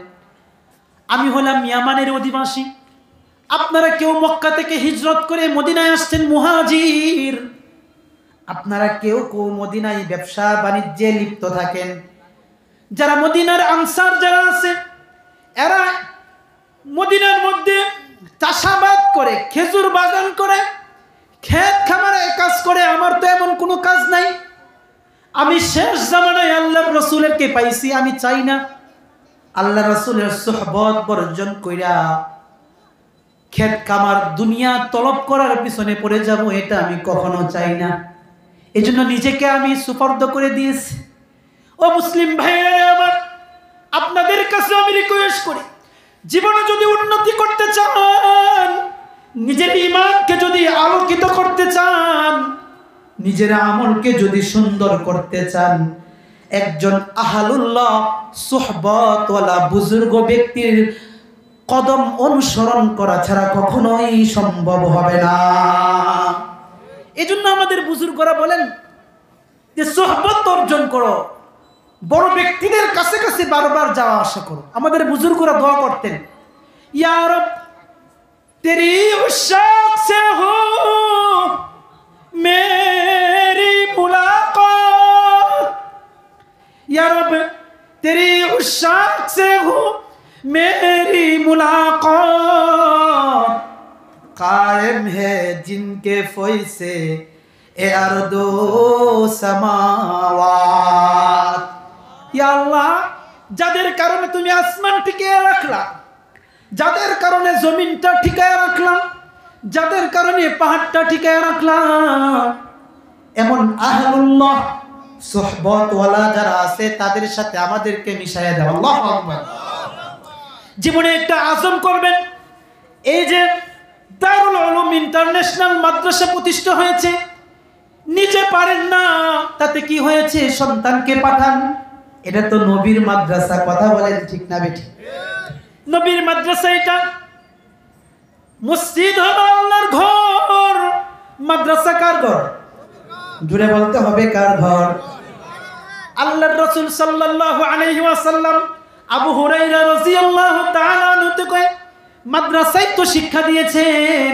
আমি হলাম ইয়ামানের অধিবাসী, আপনারা কেউ মক্কা থেকে হিজরত করে মদিনায় আসছেন মুহাজির, আপনারা কেউ কেউ মদিনায় ব্যবসা বাণিজ্যে লিপ্ত থাকেন। যারা মদিনার আনসার যারা আছে এরা মদিনার মধ্যে চাষাবাদ করে, খেজুর বাগান করে, ক্ষেত খামারে কাজ করে। আমার তো এমন কোনো কাজ নাই, আমি শেষ জামানায় আল্লাহর রাসূলকে পাইছি, আমি চাই না আল্লাহর রাসূলের সুহবত বর্জন কইরা ক্ষেত খামার দুনিয়া তলব করার পিছনে পড়ে যাব, এটা আমি কখনো চাই না। এজন্য নিজেকে আমি সুপর্দ করে দিয়েছি। ও মুসলিম ভাইরা আমার, আপনাদের কাছে আমি রিকোয়েস্ট করি, জীবনে যদি উন্নতি করতে চান, নিজের ঈমানকে যদি আলোকিত করতে চান, নিজের আমলকে যদি সুন্দর করতে চান, একজন আহলুল্লাহ সুহবতওয়ালা বুজুর্গ ব্যক্তির কদম অনুসরণ করা ছাড়া কখনোই সম্ভব হবে না। এজন্য আমাদের বুজুর্গরা বলেন যে সুহবত অর্জন করো, বড় ব্যক্তিদের কাছে কাছে বারবার যাওয়া আসা করো। আমাদের বুজুর্গরা দোয়া করতেন, ইয়া রব তেরি উশাক সে হো মেরি মুলাকাত, ইয়া রব তেরি উশাক সে হো मेरी मुलाकात, कायम है जिनके फैसे ए अर्दो समावात। या अल्लाह, যাদের কারণে তুমি আসমান টিকিয়ে রাখলা, যাদের কারণে জমিনটা টিকিয়ে রাখলা, যাদের কারণে পাহাড়টা টিকিয়ে রাখলা, এমন আহলুল্লাহ সুহবতওয়ালা যারা আছে তাদের সাথে আমাদেরকে মিশাইয়া দাও। আল্লাহু আকবার। জীবনে একটা আজম করবেন, এই যে দারুল উলুম ইন্টারন্যাশনাল মাদ্রাসা প্রতিষ্ঠা হয়েছে, নিজে পারেন না তাতে কি হয়েছে, সন্তানকে পাঠান। এটা তো নবীর মাদ্রাসা, কথা বলেন ঠিক না বেঠি? নবীর মাদ্রাসা এটা। মসজিদ হলো আল্লাহর ঘর, মাদ্রাসা কার ঘর? জুড়ে বলতে হবে কার ঘর? আল্লাহর রাসূল সাল্লাল্লাহু আলাইহি ওয়াসাল্লাম আবু হুরায়রা রাদিয়াল্লাহু তাআলা আনহুকে কয় মাদ্রাসায় তো শিক্ষা দিয়েছেন,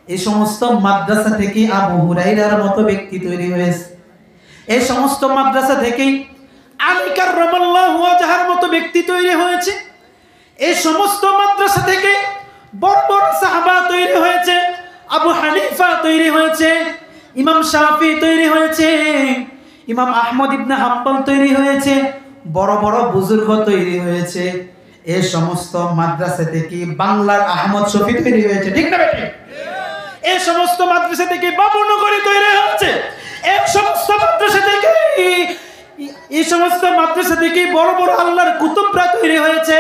এই সমস্ত মাদ্রাসা থেকে আবু হুরায়রার মতো ব্যক্তি তৈরি হয়েছে। এই সমস্ত মাদ্রাসা থেকেই আলী কাররামাল্লাহু ওয়াজহার মতো ব্যক্তি তৈরি হয়েছে। এই সমস্ত মাদ্রাসা থেকে বড় বড় সাহাবা তৈরি হয়েছে, আবু হানিফা তৈরি হয়েছে, ইমাম শাফি তৈরি হয়েছে, ইমাম আহমদ ইবনে হাম্বল তৈরি হয়েছে, বড় বড় বুজুর্গ তৈরি হয়েছে। এই সমস্ত মাদ্রাসা থেকে বাংলার আহমদ শফি তৈরি হয়েছে, ঠিক না বেটি? এই সমস্ত মাদ্রাসা থেকে বাবুনগরী তৈরি হয়েছে। এই সমস্ত মাদ্রাসা থেকে বড় বড় আল্লাহর কুতুবরা তৈরি হয়েছে।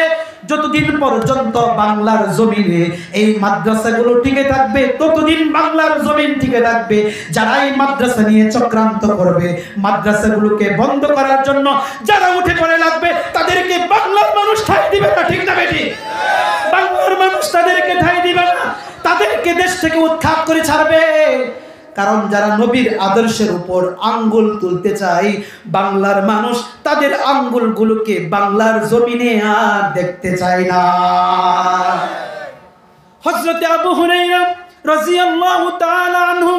যতদিন পর্যন্ত বাংলার জমিনে এই মাদ্রাসাগুলো টিকে থাকবে, ততদিন বাংলার জমিন টিকে থাকবে। যারা এই মাদ্রাসা নিয়ে চক্রান্ত করবে, মাদ্রাসাগুলোকে বন্ধ করার জন্য যারা উঠে পড়ে লাগবে, তাদেরকে বাংলার মানুষ ঠাঁই দিবে না। ঠিক না বেটি? বাংলার মানুষ তাদেরকে ঠাঁই দিবে না, তাদেরকে দেশ থেকে উৎখাত করে ছাড়বে। কারণ যারা নবীর আদর্শের উপর আঙ্গুল তুলতে চায়, বাংলার মানুষ তাদের আঙ্গুলগুলোকে বাংলার জমিনে আর দেখতে চায় না। হযরত আবু হুরায়রা রাদিয়াল্লাহু তাআলা আনহু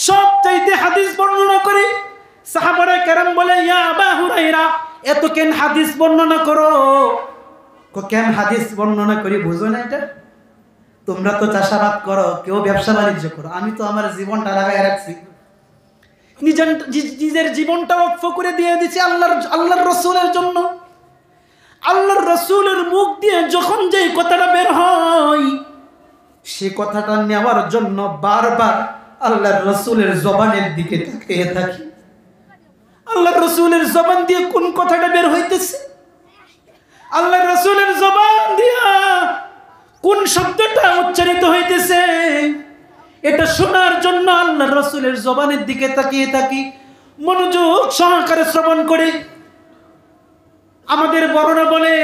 সবচাইতে হাদিস বর্ণনা করে। সাহাবায়ে কেরাম বলে, ইয়া আবু হুরায়রা, এত কেন হাদিস বর্ণনা করো? কেন হাদিস বর্ণনা করি বুঝো না? এটা তোমরা তো চাষাবাদ করো, কেউ ব্যবসা বাণিজ্য করো, আমি তো আমার জীবনটা লাগাই রাখছি, নিজের জীবনটা ওয়াকফ করে দিয়ে দিচ্ছি আল্লাহর রসুলের জন্য। আল্লাহর রসুলের মুখ দিয়ে যখন যে কথাটা বের হয়, সে কথাটা নেওয়ার জন্য বারবার আল্লাহর রসুলের জবানের দিকে তাকিয়ে থাকি। আল্লাহর রসুলের জবান দিয়ে কোন কথাটা বের হইতেছে, আল্লাহর রসুলের জবান দিয়া কোন শব্দটা উচ্চারিত হইতেছে, এটা শোনার জন্য আল্লাহর রাসূলের জবানের দিকে তাকিয়ে থাকি, মনোযোগ সহকারে শ্রবণ করে। আমাদের বড়রা বলে,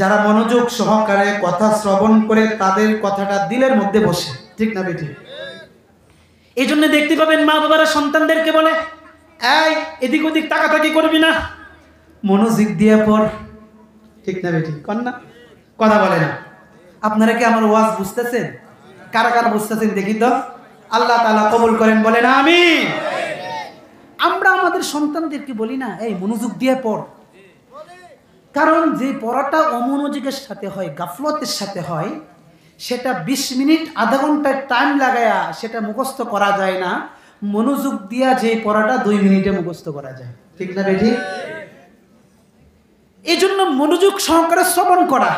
যারা মনোযোগ সহকারে কথা শ্রবণ করে তাদের কথাটা দিলের মধ্যে বসে। ঠিক না বেটি? এই জন্য দেখতে পাবেন মা বাবারা সন্তানদেরকে বলে, এই এদিক ওদিক তাকাতাকি করবি না, মনোযোগ দিয়ে পড়। ঠিক না বেটি? কন্যা কথা বলে না। আপনারা কি আমার ওয়াজ বুঝতেছেন? কারা কারা বুঝতেছেন দেখি তো? আল্লাহ তাআলা কবুল করেন, বলেন আমিন। আমরা আমাদের সন্তানদেরকে বলি না, এই মনোযোগ দিয়ে পড়। কারণ যে পড়াটা অমনোযোগের সাথে হয়, গাফলতের সাথে হয়, সেটা 20 মিনিট আধা ঘন্টার টাইম লাগায়া সেটা মুখস্থ করা যায় না। মনোযোগ দিয়া যে পড়াটা 2 মিনিটে মুখস্থ করা যায়। ঠিক না বেটি? এই জন্য মনোযোগ সহকারে শ্রবণ করা,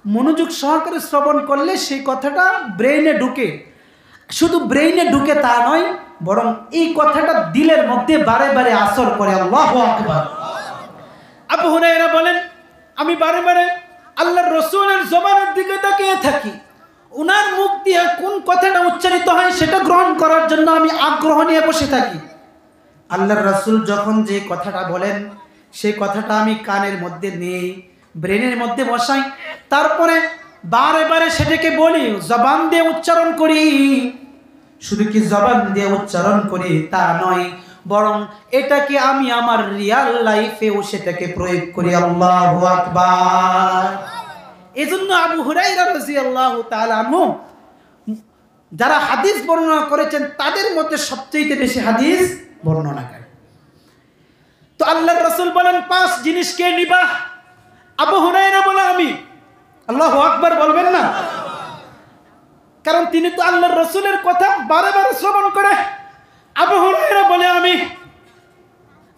মনোযোগ সহকারে শ্রবণ করলে সেই কথাটা ব্রেইনে ঢুকে। শুধু ব্রেইনে ঢুকে তা নয়, বরং এই কথাটা দিলের মধ্যে বারে বারে আসর করে। আল্লাহু আকবার। আবু হুরায়রা বলেন, আমি বারে বারে আল্লাহর রাসূলের জবানের দিকে তাকিয়ে থাকি, ওনার মুখ দিয়ে কোন কথাটা উচ্চারিত হয় সেটা গ্রহণ করার জন্য আমি আগ্রহ নিয়ে বসে থাকি। আল্লাহর রাসূল যখন যে কথাটা বলেন, সেই কথাটা আমি কানের মধ্যে নেই, ব্রেনের মধ্যে বসাই, তারপরে বারে বারে সেটাকে বলি, জবান দিয়ে উচ্চারণ করি। শুধু কি জবান দিয়ে উচ্চারণ করি তা নয়, বরং এটাকে আমি আমার রিয়াল লাইফেও সেটাকে প্রয়োগ করি। আল্লাহু আকবার। এজন্য আবু হুরায়রা রাদিয়াল্লাহু তাআলা আনহু যারা হাদিস বর্ণনা করেছেন তাদের মধ্যে সবচেয়ে বেশি হাদিস বর্ণনাকারী। তো আল্লাহর রাসূল বলেন, 5 জিনিস কে নিবা? আবু হুরায়রা বলে আমি। আল্লাহু আকবার বলবেন না? কারণ তিনি তো আল্লাহর রাসূলের কথা বারে বারে শ্রবণ করে। আবু হুরায়রা বলে আমি।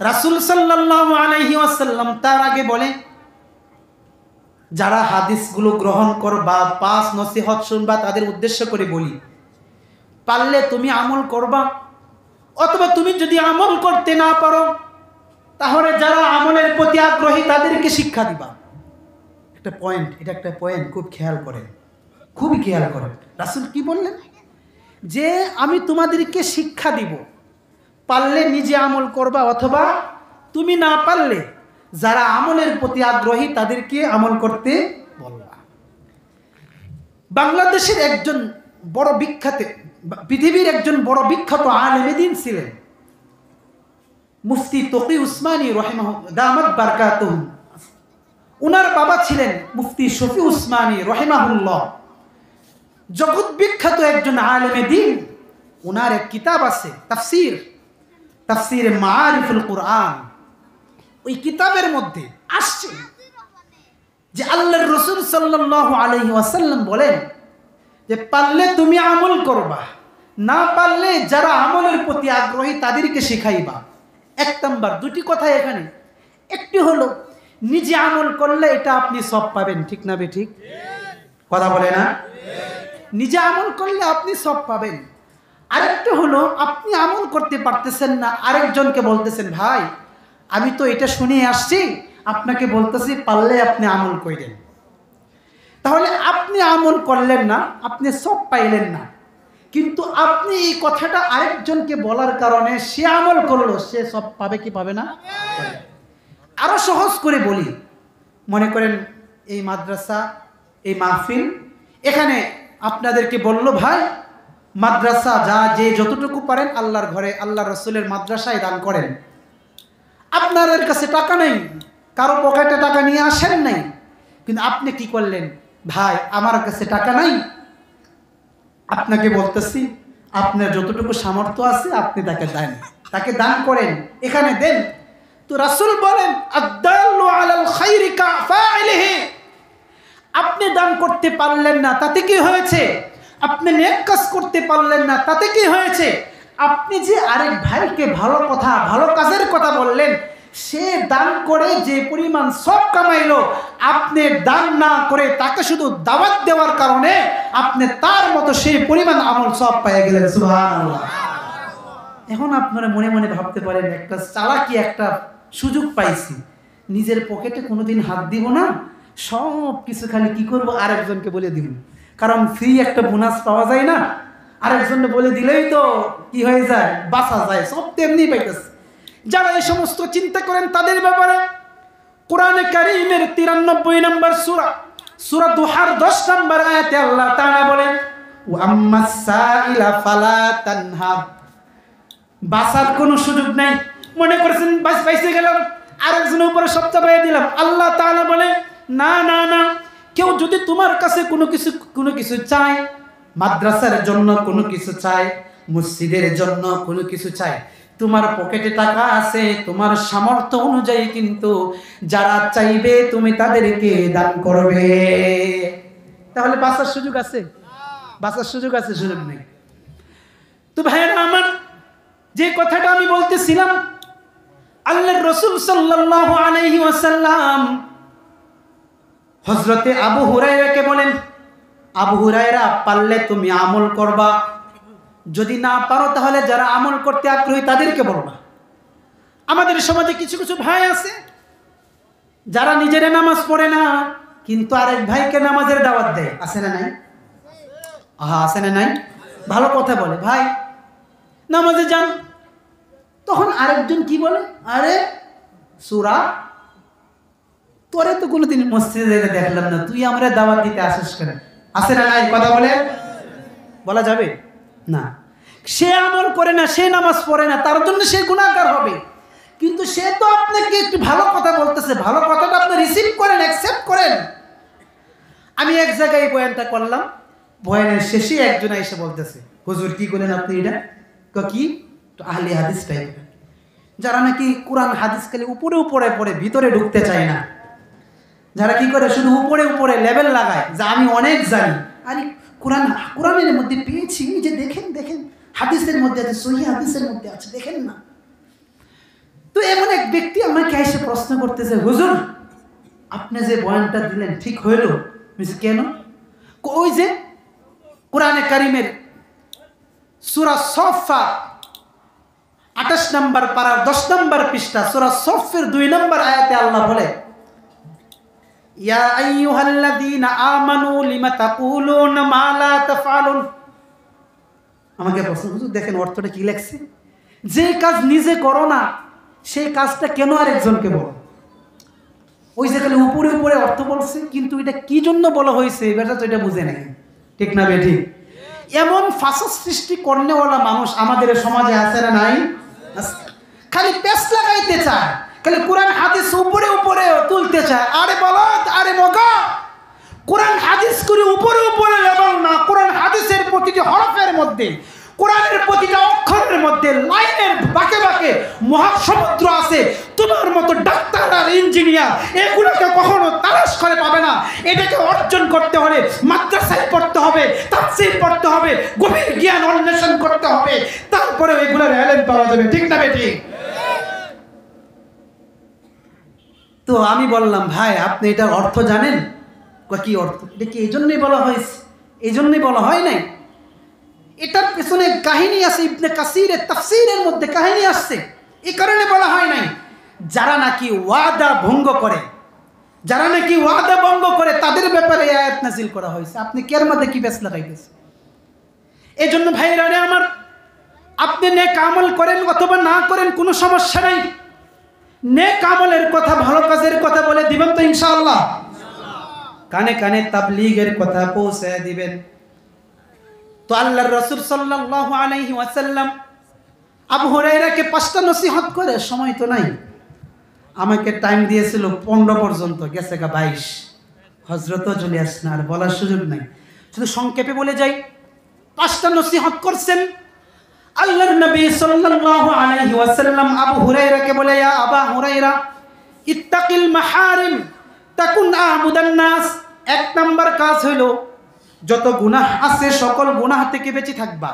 রাসূল সাল্লাল্লাহু আলাইহি ওয়াসাল্লাম তার আগে বলে, যারা হাদিসগুলো গ্রহণ করবা, 5 নসিহত শুনবা, তাদের উদ্দেশ্য করে বলি, পারলে তুমি আমল করবা, অথবা তুমি যদি আমল করতে না পারো তাহলে যারা আমলের প্রতি আগ্রহী তাদেরকে শিক্ষা দিবা। একটা পয়েন্ট, এটা একটা পয়েন্ট, খুব খেয়াল করেন, খুবই খেয়াল করেন। রাসূল কি বললেন? যে আমি তোমাদেরকে শিক্ষা দিব, পারলে নিজে আমল করবা, অথবা তুমি না পারলে যারা আমলের প্রতি আগ্রহী তাদেরকে আমল করতে বলবা। বাংলাদেশের একজন বড় বিখ্যাত, পৃথিবীর একজন বড় বিখ্যাত আলেমে দ্বীন ছিলেন মুফতি তকি উসমানী রাহিমাহুল্লাহ দামাত বারকাতুহু। উনার বাবা ছিলেন মুফতি শফি উসমানী রাহিমাহুল্লাহ, জগৎ বিখ্যাত একজন আলেমে দ্বীন। উনার এক কিতাব আছে তাফসীর মাআরিফুল কুরআন। ওই কিতাবের মধ্যে আসছে যে আল্লাহর রাসূল সাল্লাল্লাহু আলাইহি ওয়াসাল্লাম বলেন যে পারলে তুমি আমল করবা, না পারলে যারা আমলের প্রতি আগ্রহী তাদেরকে শিখাইবা। 1 নাম্বার, 2টি কথা এখানে। একটি হলো নিজে আমল করলে এটা আপনি সব পাবেন। ঠিক না বেঠিক? কথা বলে না? নিজে আমল করলে আপনি সব পাবেন। আরেকটা হলো আপনি আমল করতে পারতেছেন না, আরেকজনকে বলতেছেন, ভাই আমি তো এটা শুনে আসছি, আপনাকে বলতেছি পারলে আপনি আমল করেন। তাহলে আপনি আমল করলেন না, আপনি সব পাইলেন না, কিন্তু আপনি এই কথাটা আরেকজনকে বলার কারণে সে আমল করলো, সে সব পাবে কি পাবে না? আরো সহজ করে বলি, মনে করেন এই মাদ্রাসা, এই মাহফিল, এখানে আপনাদেরকে বললো ভাই মাদ্রাসা যে যতটুকু পারেন আল্লাহর ঘরে, আল্লাহ রসুলের মাদ্রাসায় দান করেন। আপনাদের কাছে টাকা নেই, কারো পকেটে টাকা নিয়ে আসেন নাই, কিন্তু আপনি কি করলেন? ভাই আমার কাছে টাকা নাই, আপনাকে বলতেছি আপনার যতটুকু সামর্থ্য আছে আপনি তাকে দেন, তাকে দান করেন, এখানে দেন। তো রাসূল বলেন আদ-দাল্লু আলাল খায়রি কাফাইলিহি। আপনি দান করতে পারলেন না, তাতে কি হয়েছে? আপনি নেক কাজ করতে পারলেন না, তাতে কি হয়েছে? আপনি যে আরেক ভাইকে ভালো কথা, ভালো কাজের কথা বললেন, সে দান করে যে পরিমাণ সব কামাইলো, আপনি দান না করে তাকে শুধু দাওয়াত দেওয়ার কারণে আপনি তার মতো সেই পরিমাণ আমল সব পেয়ে গেলেন। সুবহানাল্লাহ। এখন আপনারা মনে মনে ভাবতে পারেন একটা চালাকি, একটা সুযোগ পাইছি, নিজের পকেটে কোনোদিন হাত দিব না, সব কিছু খালি কি করব আরেকজনকে বলে দিব, কারণ ফ্রি একটা বোনাস পাওয়া যায় না, আরেকজনকে বলে দিলেই তো কি হয়ে যায়, বাঁচা যায়, সব তেমনি পাইতেছে। যারা এই সমস্ত চিন্তা করেন তাদের ব্যাপারে কোরআনে কারীমের 93 নম্বর সূরা দুহার 10 নম্বর আয়াতে আল্লাহ তাআলা বলেন ওয়া আম্মাস সাইলা ফালা তানহার। বাঁচার কোনো সুযোগ নাই, মনে করছেন বাইসে গেলাম, আরেকজনের উপরে সব চাপাইয়া দিলাম। আল্লাহ তাআলা বলে না না না, কেউ যদি তোমার কাছে কোনো কিছু চায়, মাদ্রাসার জন্য কোনো কিছু চায়, মসজিদের জন্য কোনো কিছু চায়, তোমার পকেটে টাকা আছে, তোমার সামর্থ্য অনুযায়ী কিন্তু যারা চাইবে তুমি তাদেরকে দান করবে। তাহলে বাঁচার সুযোগ আছে? বাঁচার সুযোগ আছে? সুযোগ নেই। তো ভাইয়েরা আমার, যে কথাটা আমি বলতেছিলাম, আল্লাহর রাসূল সাল্লাল্লাহু আলাইহি ওয়াসাল্লাম হযরতে আবু হুরায়রাকে বলেন, আবু হুরায়রা পারলে তুমি আমল করবা, যদি না পারো তাহলে যারা আমল করতে আগ্রহী তাদেরকে বলবা। আমাদের সমাজে কিছু কিছু ভাই আছে যারা নিজেরা নামাজ পড়ে না, কিন্তু আরেক ভাইকে নামাজের দাওয়াত দেয়। আছে না নাই? আছে না নাই? ভালো কথা বলে, ভাই নামাজে যান, তখন আরেকজন কি বলে, আরে সূরা তোরে তো কোনোদিন মসজিদে দেখলাম না, তুই আমরা দাওয়াত দিতে আসিস কেন? আছে না নাই? কথা বলে বলা যাবে না। সে আমল করে না, সে নামাজ পড়ে না, তার জন্য সে গুনাহগার হবে, কিন্তু সে তো আপনাকে একটু ভালো কথা বলতেছে, ভালো কথাটা আপনি রিসিভ করেন, অ্যাকসেপ্ট করেন। আমি এক জায়গায় বয়ানটা করলাম, বয়ানের শেষে একজন এসে বলতেছে, হুজুর কি করেন আপনি এটা? কি? তো আহলে হাদিস টাইপের, যারা নাকি কোরআন হাদিস খালি উপরে উপরে পড়ে, ভিতরে ঢুকতে চায় না, যারা কি করে শুধু উপরে উপরে লেভেল লাগায় যে আমি অনেক জানি। আরে কোরআনের মধ্যে পেয়েছি, যে দেখেন দেখেন, হাদিসের মধ্যে আছে, সহিহ হাদিসের মধ্যে আছে, দেখেন না। তো এমন এক ব্যক্তি আমাকে এসে প্রশ্ন করতেছে, হুজুর আপনি যে বয়ানটা দিলেন ঠিক হইল? কেন? ওই যে কোরআনে কারীমের সূরা সফফাত 28 নম্বর পারার 10 নম্বর পৃষ্ঠা, সূরা সফফের 2 নম্বর আয়াতে আল্লাহ বলে, ইয়া আইয়ুহাল্লাযীনা আমানু লিমা তাকুলুনা মা লা তাফআলুন। আমাকে প্রশ্ন, হুজুর দেখেন অর্থটা কি লেখছে, যে কাজ নিজে করো না সেই কাজটা কেন আরেকজনকে বলো? ওই যে খালি উপরে উপরে অর্থ বলছে, কিন্তু এটা কি জন্য বলা হয়েছে এবারটা তো এটা বুঝে নাই। ঠিক না বেঠি? এমন ফাসাদ সৃষ্টি করনেওয়ালা মানুষ আমাদের সমাজে আছে না নাই? খালি পেস লাগাইতে চায়, খালি কোরআন হাদিস উপরে উপরে তুলতে চায়। আরে বলদ, আরে মগা, কোরআন হাদিস করে উপরে উপরে লেভেল না, কোরআন হাদিসের প্রতিটি হরফের মধ্যে, কোরআনের প্রতিটা অক্ষরের মধ্যে, লাইনের বাঁকে বাঁকে মহাসমুদ্র আছে। তোমার মতো ডাক্তার আর ইঞ্জিনিয়ার এগুলোকে কখনো তালাশ করে পাবে না। এটাকে অর্জন করতে হলে মাদ্রাসায় পড়তে হবে, তাফসীর পড়তে হবে, গভীর জ্ঞান অন্বেষণ করতে হবে, তারপরে এগুলোর এলেম পাওয়া যাবে। ঠিক না বেটি? তো আমি বললাম, ভাই আপনি এটার অর্থ জানেন? কি অর্থ? এটা কি এই জন্যই বলা হয়েছে? এই জন্যই বলা হয় নাই? এটার পেছনে কাহিনী আছে, ইবনে কাসিরের তাফসীরের মধ্যে কাহিনী আসছে, এই কারণে বলা হয় নাই। যারা নাকি ওয়াদা ভঙ্গ করে, যারা নাকি ওয়াদা ভঙ্গ করে তাদের ব্যাপারে এই আয়াত নাযিল করা হয়েছে। আপনি কের মধ্যে কি বেশ লাগাইতেছেন? এই জন্য ভাইরা আমার, আপনি নেক আমল করেন অথবা না করেন কোনো সমস্যা নাই। নেক আমলের কথা, ভালো কাজের কথা বলে দিবেন তো ইনশাআল্লাহ। কানে কানে তাবলীগের কথা পৌঁছে দিবেন। তো আল্লাহর রাসূল সাল্লাল্লাহু আলাইহি ওয়াসাল্লাম আবু হুরায়রাকে 5টা নসিহত করে, সময় তো নাই, আমাকে টাইম দিয়েছিল 15 পর্যন্ত, গেছে গা 22। হযরতও চলে আসছেন, আর বলার সুযোগ নাই, শুধু সংক্ষেপে বলে যাই। 5টা নসিহত করছেন আল্লাহর নবী সাল্লাল্লাহু আলাইহি ওয়াসাল্লাম। আবু হুরায়রাকে বলে, ইয়া আবা হুরায়রা ইত্তাকিল মাহারিম তাকুন আবুদান নাস। 1 নাম্বার কাজ হলো যত গুনাহ আছে সকল গুনাহ থেকে বেঁচে থাকবা,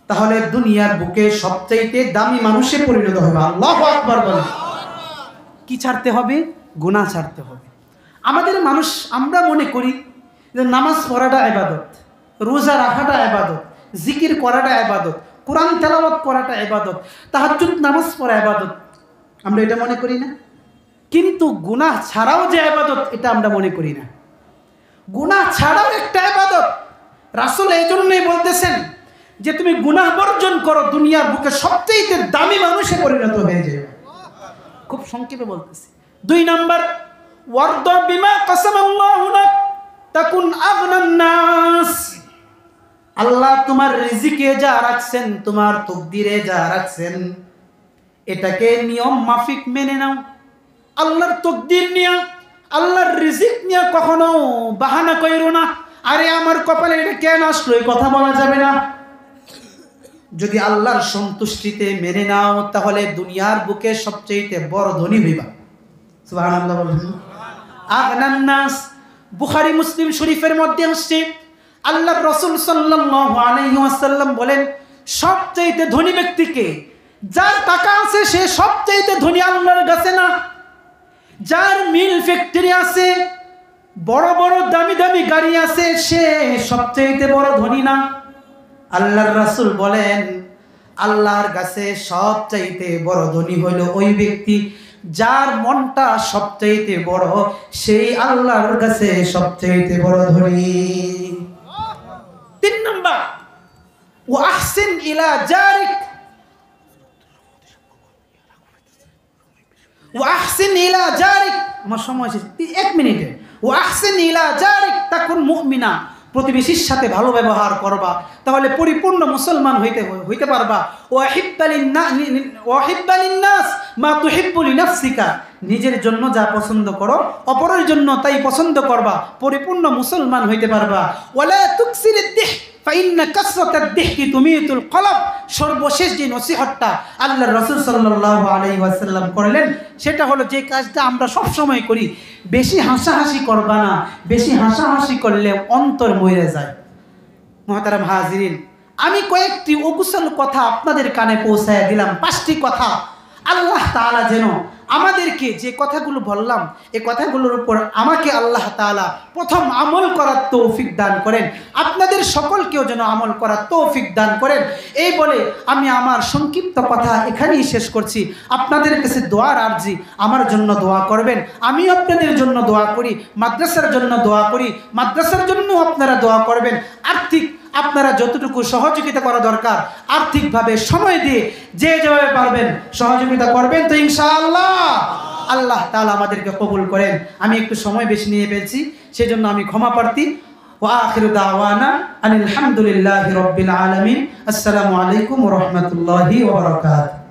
তাহলে দুনিয়ার বুকে সবচাইতে দামি মানুষে পরিণত হবে। আল্লাহু আকবার বলেন। কি ছাড়তে হবে? গুনাহ ছাড়তে হবে। আমাদের মানুষ, আমরা মনে করি যে নামাজ পড়াটা ইবাদত, রোজা রাখাটা ইবাদত, জিকির করাটা ইবাদত, কোরআন তেলাওয়াত করাটা ইবাদত, তাহাজ্জুদ নামাজ পড়া ইবাদত, আমরা এটা মনে করি না। কিন্তু গুনাহ ছাড়াও যে ইবাদত, এটা আমরা মনে করি না। গুনাহ ছাড়াও একটা ইবাদত। রাসূল এই জন্যই বলতেছেন যে তুমি গুনাহ বর্জন করো, দুনিয়ার বুকে সবচেয়ে দামি মানুষে পরিণত হয়ে যাবে। খুব সংক্ষেপে বলতেছি। 2 নাম্বার, ওয়ারদা বিমা কাসামাল্লাহু লাক তাকুন আগনান নাস। আল্লাহ তোমার রিজিকে যা রাখছেন, তোমার তকদিরে যা রাখছেন, এটাকে নিয়ম মাফিক মেনে নাও। আল্লাহর তকদির নিয়া, আল্লাহর রিজিক নিয়া কখনো বাহানা কইরো না, আরে আমার কপালে এটা কেন আসলো, এই কথা বলা যাবে না। যদি আল্লাহর সন্তুষ্টিতে মেনে নাও, তাহলে দুনিয়ার বুকে সবচেয়ে বড় ধনী হইবা। সুবহানাল্লাহ বলেন। আগনান নাস, বুখারী মুসলিম শরীফের মধ্যে আসছে, আল্লাহর রাসূল সাল্লাল্লাহু আলাইহি ওয়াসাল্লাম বলেন, সবচেয়ে ধনী ব্যক্তিকে, যার টাকা আছে সে সবচেয়ে ধনী আল্লাহর কাছে না। যার মিল ফ্যাক্টরি আছে, বড় বড় দামি দামি গাড়ি আছে, সে সবচেয়ে বড় ধনী না। আল্লাহর রাসূল বলেন, আল্লাহর কাছে সবচাইতে বড় ধনী হইল ওই ব্যক্তি যার মনটা সবচাইতে বড়, সেই আল্লাহর কাছে সবচাইতে বড় ধনী। 3 নাম্বার, ওয়া আহসিন ইলা জারিক, ওয়া আহসিন ইলা জারিক। আমার সময় শেষ, 1 মিনিটে। ওয়া আহসিন ইলা জারিক তাকুন মুমিনা, প্রতিবেশীর সাথে ভালো ব্যবহার করবা, তাহলে পরিপূর্ণ মুসলমান হইতে পারবা। ওয়াহিব্বা লিন্নাস মা তুহিব্বু লিনাফসিকা, নিজের জন্য যা পছন্দ করো অপরের জন্য তাই পছন্দ করবা, পরিপূর্ণ মুসলমান হইতে পারবা। ওয়ালা তুকসিরিদ দিহ ফাইন্না কাসরাতাদ দিহকি তুমিতুল কলব। সর্বশেষ যে নসিহতটা আল্লাহর রাসূল সাল্লাল্লাহু আলাইহি ওয়াসাল্লাম করলেন, সেটা হলো যে কাজটা আমরা সব সময় করি, বেশি হাসাহাসি করবা না। বেশি হাসাহাসি করলে অন্তর মরে যায়। মুহতারাম হাজিরিন, আমি কয়েকটি অকুশল কথা আপনাদের কানে পৌঁছায় দিলাম। 5টি কথা। আল্লাহ তাআলা যেন আমাদেরকে যে কথাগুলো বললাম, এই কথাগুলোর উপর আমাকে আল্লাহ তাআলা প্রথম আমল করার তৌফিক দান করেন, আপনাদের সকলকেও যেন আমল করার তৌফিক দান করেন। এই বলে আমি আমার সংক্ষিপ্ত কথা এখানেই শেষ করছি। আপনাদের কাছে দোয়ার আরজি, আমার জন্য দোয়া করবেন, আমি আপনাদের জন্য দোয়া করি, মাদ্রাসার জন্য দোয়া করি, মাদ্রাসার জন্য আপনারা দোয়া করবেন। আর্থিক আপনারা যতটুকু সহযোগিতা করা দরকার, আর্থিকভাবে সময় দিয়ে যে যেভাবে পারবেন সহযোগিতা করবেন তো ইনশাআল্লাহ। আল্লাহ তাআলা আমাদেরকে কবুল করেন। আমি একটু সময় বেশি নিয়ে ফেলছি, সেজন্য আমি ক্ষমা প্রার্থী। ওয়া আখিরু দাওয়ানা আলহামদুলিল্লাহি রাব্বিল আলামিন। আসসালামু আলাইকুম ওয়া রাহমাতুল্লাহি ওয়া বারাকাতুহু।